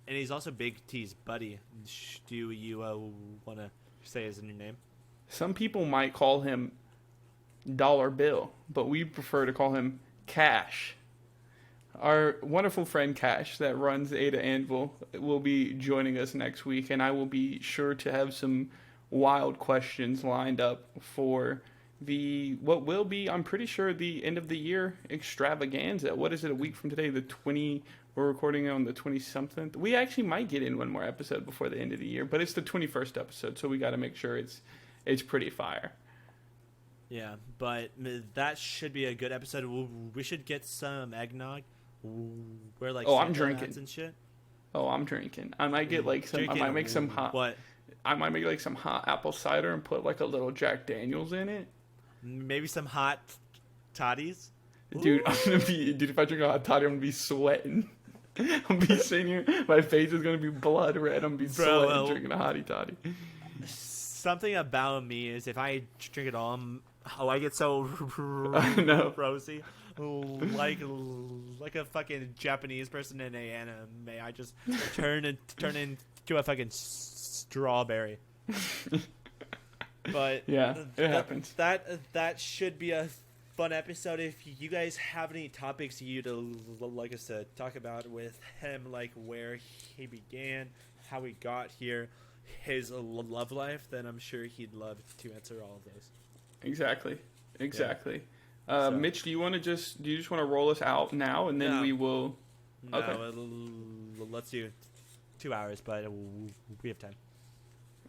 he's also Big T's buddy. Do you want to say his new name? Some people might call him Dollar Bill, but we prefer to call him Cash. Our wonderful friend Cash that runs Ada Anvil will be joining us next week, and I will be sure to have some wild questions lined up for what will be, I'm pretty sure, the end of the year extravaganza. What is it, a week from today? We're recording on the 20-something. We actually might get in one more episode before the end of the year, but it's the 21st episode, so we got to make sure it's pretty fire. Yeah, but that should be a good episode. We should get some eggnog. We're like I'm Santa drinking. hats and shit. Oh, I'm drinking. I might get like some. I Drinking might make some hot. What? I might make like some hot apple cider and put like a little Jack Daniels in it. Maybe some hot toddies. Dude, if I drink a hot toddy, I'm gonna be sweating. I'm gonna be sitting here. My face is gonna be blood red. I'm gonna be sweating drinking a hottie toddy. Something about me is if I drink it all, I get so know. rosy, like a fucking Japanese person in an anime. I just turn into a fucking strawberry. But yeah, it happens. That should be a fun episode. If you guys have any topics you'd like us to talk about with him, like where he began, how he got here, his love life, then I'm sure he'd love to answer all of those. Exactly. So. Mitch, do you just want to roll us out now, and then we will? No, Okay. Let's do 2 hours, but we have time.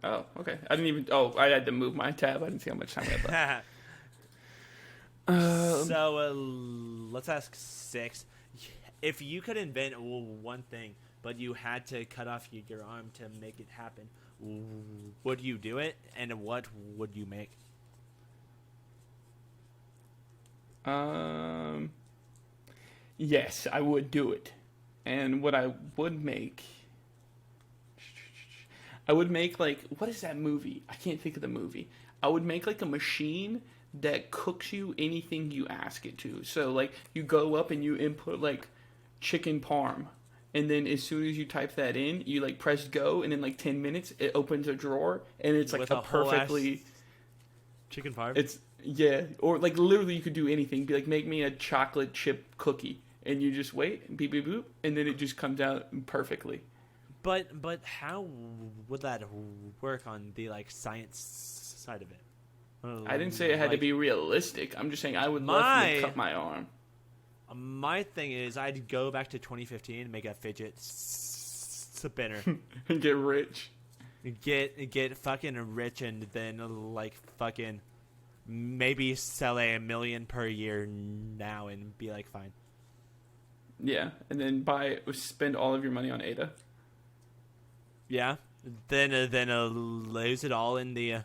Oh, okay. I didn't even. Oh, I had to move my tab. I didn't see how much time we had left. So let's ask 6. If you could invent one thing, but you had to cut off your arm to make it happen, would you do it? And what would you make? Yes, I would do it. And what I would make, like, what is that movie? I can't think of the movie. I would make like a machine that cooks you anything you ask it to. So like you go up and you input like chicken parm, and then as soon as you type that in, you like press go, and in like 10 minutes it opens a drawer, and it's like With a perfectly chicken parm. It's or like literally you could do anything. Be like, make me a chocolate chip cookie, and you just wait, and beep beep boop, and then it just comes out perfectly. But how would that work on the like science side of it? I didn't say it had to be realistic. I'm just saying I would love to cut my arm. My thing is, I'd go back to 2015 and make a fidget spinner. And get rich. Get fucking rich, and then like fucking maybe sell $1 million per year now and be like fine. Yeah, and then spend all of your money on Ada. Yeah, then lose it all in the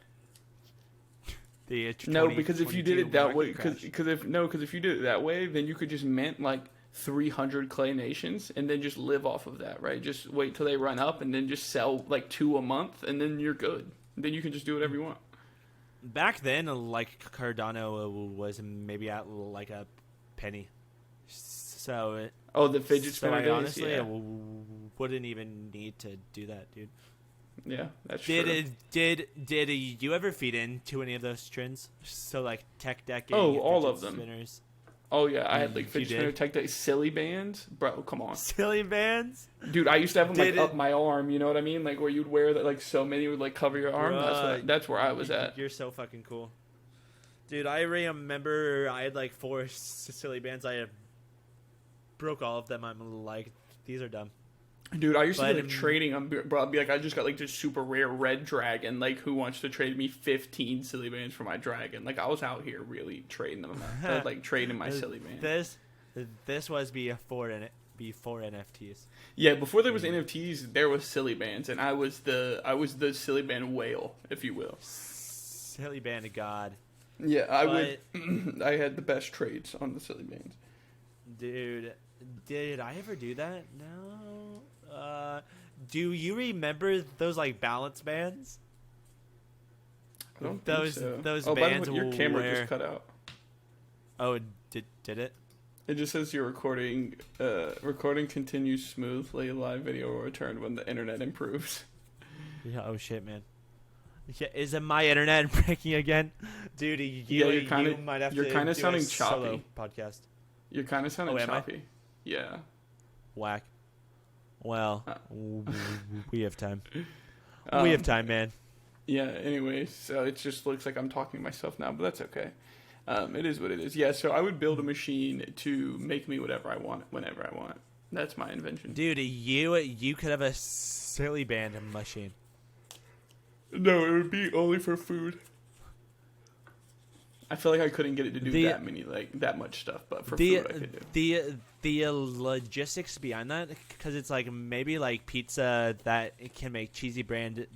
no, because if you did it that way, because if you did it that way, then you could just mint like 300 clay nations and then just live off of that, right? Just wait till they run up and then just sell like 2 a month, and then you're good. Then you can just do whatever you want. Back then, like Cardano was maybe at like a penny, so the fidget spinner days, honestly, yeah. I wouldn't even need to do that, dude. Yeah, that's true. Did you ever feed into any of those trends? So like tech decking. All of them. Spinners. Oh yeah, I had like You fidget did? spinner tech deck, silly bands, bro. Come on, Silly bands. dude. I used to have them Did like it- up my arm. You know what I mean? Like where you'd wear that, like so many would like cover your arm. Bruh, That's where I was at. You're so fucking cool, dude. I remember I had like 4 silly bands. I broke all of them. I'm like, these are dumb. Dude, I used to But, be like trading them, bro. I'd be like, I just got like this super rare red dragon. Like, who wants to trade me 15 silly bands for my dragon? Like, I was out here really trading them. I was like trading my silly bands. This was before NFTs. Yeah, before there was NFTs, there was silly bands, and I was the silly band whale, if you will. Silly band of God. Yeah, I had the best trades on the silly bands. Dude, did I ever do that? No. Do you remember those like balance bands? I don't Those think so. those by the way, bands your camera where... just cut out. Oh, did it? It just says your recording continues smoothly. Live video will return when the internet improves. Yeah. Oh shit, man. Yeah, isn't my internet breaking again, dude? You might have to. You're kind of do sounding a solo choppy. Podcast. You're kind of sounding am I? choppy. Yeah. Whack. Well, we have time. Um, We have time, man. Yeah. Anyway, so it just looks like I'm talking to myself now, but that's okay. It is what it is. Yeah. So I would build a machine to make me whatever I want, whenever I want. That's my invention. Dude, you could have a silly band machine. No, it would be only for food. I feel like I couldn't get it to do that much stuff, but for food I could do. The logistics behind that, because it's like maybe like pizza that it can make cheesy bread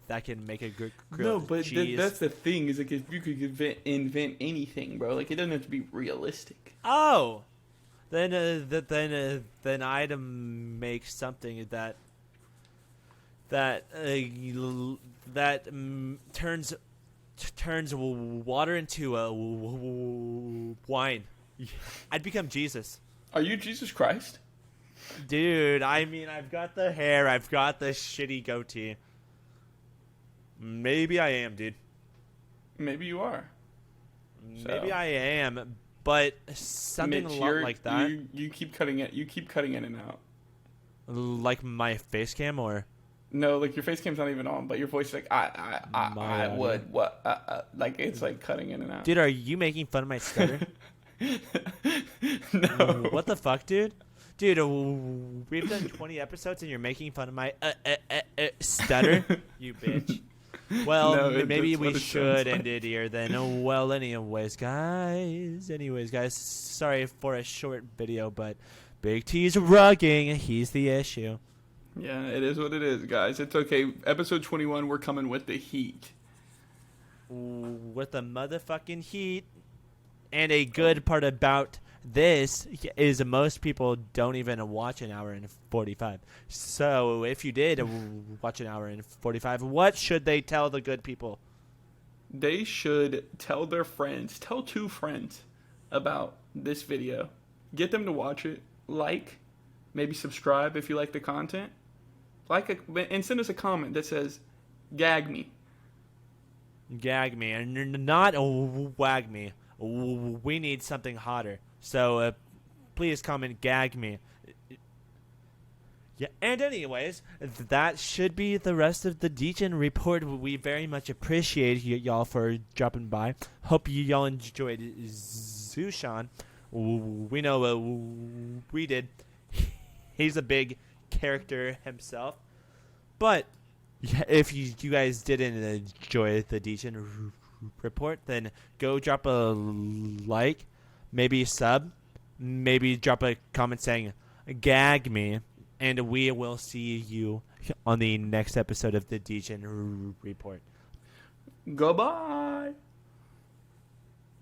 that can make a grilled No, but cheese. that's the thing, is like if you could invent anything, bro. Like it doesn't have to be realistic. Oh, then I'd make something that turns water into a wine. I'd become Jesus. Are you Jesus Christ? Dude, I mean, I've got the hair, I've got the shitty goatee. Maybe I am, dude. Maybe you are. Maybe I am, but something Mitch, a lot like that. You keep cutting it. You keep cutting in and out. Like my face cam, or no, like your face cam's not even on, but your voice is like I would what like it's like cutting in and out. Dude, are you making fun of my stutter? No. What the fuck, dude? Dude, we've done 20 episodes and you're making fun of my stutter, you bitch. Well, No, maybe that's we what it should sounds end it here then. Well, anyways, guys, sorry for a short video, but Big T's rugging. He's the issue. Yeah, it is what it is, guys. It's okay. Episode 21, we're coming with the heat. With the motherfucking heat. And a good part about this is most people don't even watch an hour and 45. So if you did watch an hour and 45, what should they tell the good people? They should tell their friends, tell 2 friends about this video. Get them to watch it. Like, maybe subscribe if you like the content. And send us a comment that says, gag me. Gag me, and not wag me. We need something hotter. So please comment gag me. Yeah, and anyways, that should be the rest of the Degen report. We very much appreciate y'all for dropping by. Hope y'all enjoyed Zushan. We know we did. He's a big character himself. But if you guys didn't enjoy the Degen report, then go drop a like, maybe sub, maybe drop a comment saying gag me, and we will see you on the next episode of the Degen report. Goodbye.